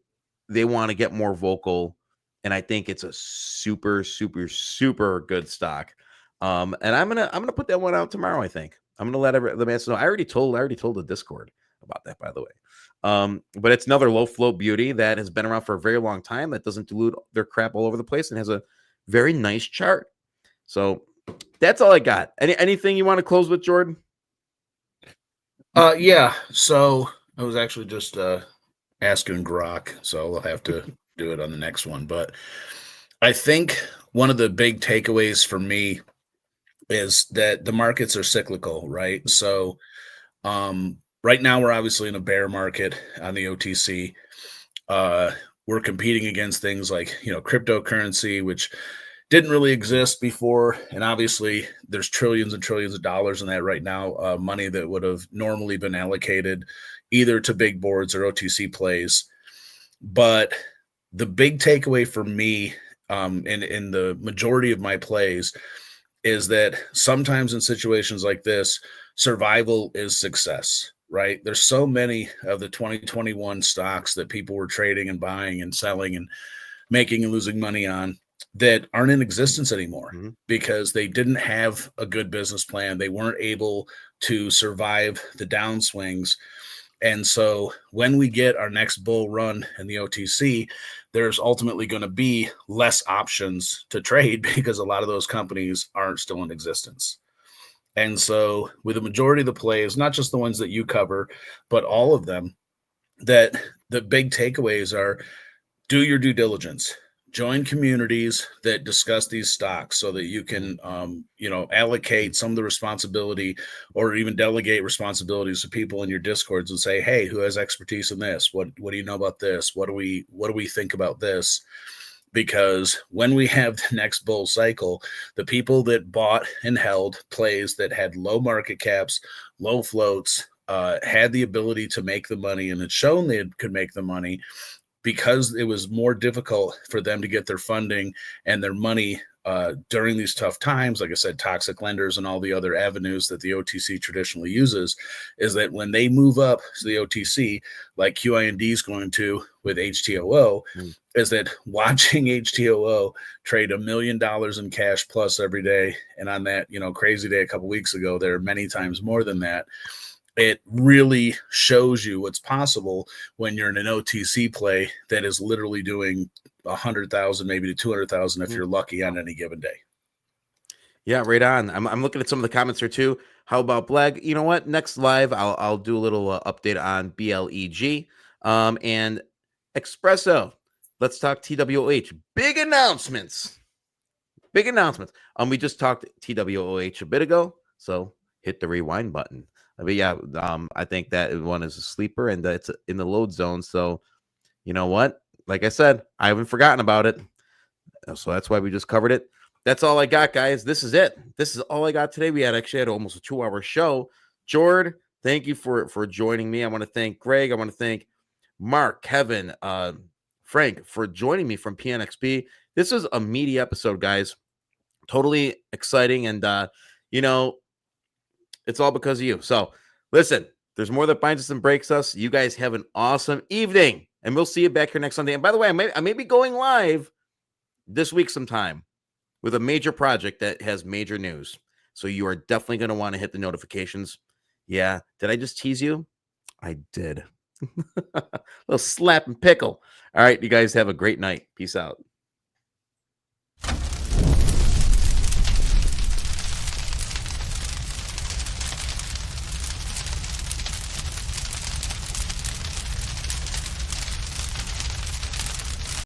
they want to get more vocal, and I think it's a super, super, super good stock. And I'm gonna put that one out tomorrow. I think I'm gonna let the masses know. I already told the Discord about that, by the way. But it's another low float beauty that has been around for a very long time, that doesn't dilute their crap all over the place and has a very nice chart. So that's all I got. Anything you want to close with, Jordan? Yeah. So I was actually just asking Grok, so we'll have to do it on the next one. But I think one of the big takeaways for me is that the markets are cyclical, right? So right now we're obviously in a bear market on the OTC. we're competing against things like, cryptocurrency, which didn't really exist before. And obviously there's trillions and trillions of dollars in that right now, money that would have normally been allocated either to big boards or OTC plays. But the big takeaway for me in the majority of my plays is that sometimes in situations like this, survival is success, right? There's so many of the 2021 stocks that people were trading and buying and selling and making and losing money on that aren't in existence anymore because they didn't have a good business plan. They weren't able to survive the downswings. And so when we get our next bull run in the OTC, there's ultimately going to be less options to trade because a lot of those companies aren't still in existence. And so with the majority of the plays, not just the ones that you cover, but all of them, that the big takeaways are do your due diligence. Join communities that discuss these stocks so that you can, allocate some of the responsibility or even delegate responsibilities to people in your discords and say, hey, who has expertise in this? What do you know about this? What do we think about this? Because when we have the next bull cycle, the people that bought and held plays that had low market caps, low floats, had the ability to make the money and had shown they could make the money, because it was more difficult for them to get their funding and their money during these tough times, like I said, toxic lenders and all the other avenues that the OTC traditionally uses, is that when they move up to the OTC, like QIND is going to with HTOO, is that watching HTOO trade $1 million in cash plus every day, and on that, crazy day a couple weeks ago, there are many times more than that. It really shows you what's possible when you're in an OTC play that is literally doing 100,000, maybe to 200,000 if you're lucky on any given day. Yeah, right on. I'm looking at some of the comments here too. How about Blag? You know what? Next live, I'll do a little update on BLEG and Espresso. Let's talk TWOH. Big announcements. Big announcements. We just talked TWOH a bit ago, so hit the rewind button. But yeah, I think that one is a sleeper and it's in the load zone. So, you know what? Like I said, I haven't forgotten about it. So that's why we just covered it. That's all I got, guys. This is it. This is all I got today. We had almost a 2-hour show. Jord, thank you for joining me. I want to thank Greg. I want to thank Mark, Kevin, Frank for joining me from Pnxp. This is a meaty episode, guys. Totally exciting. And, it's all because of you. So listen, there's more that binds us and breaks us. You guys have an awesome evening, and we'll see you back here next Sunday. And by the way, I may be going live this week sometime with a major project that has major news. So you are definitely going to want to hit the notifications. Yeah. Did I just tease you? I did. A little slap and pickle. All right. You guys have a great night. Peace out.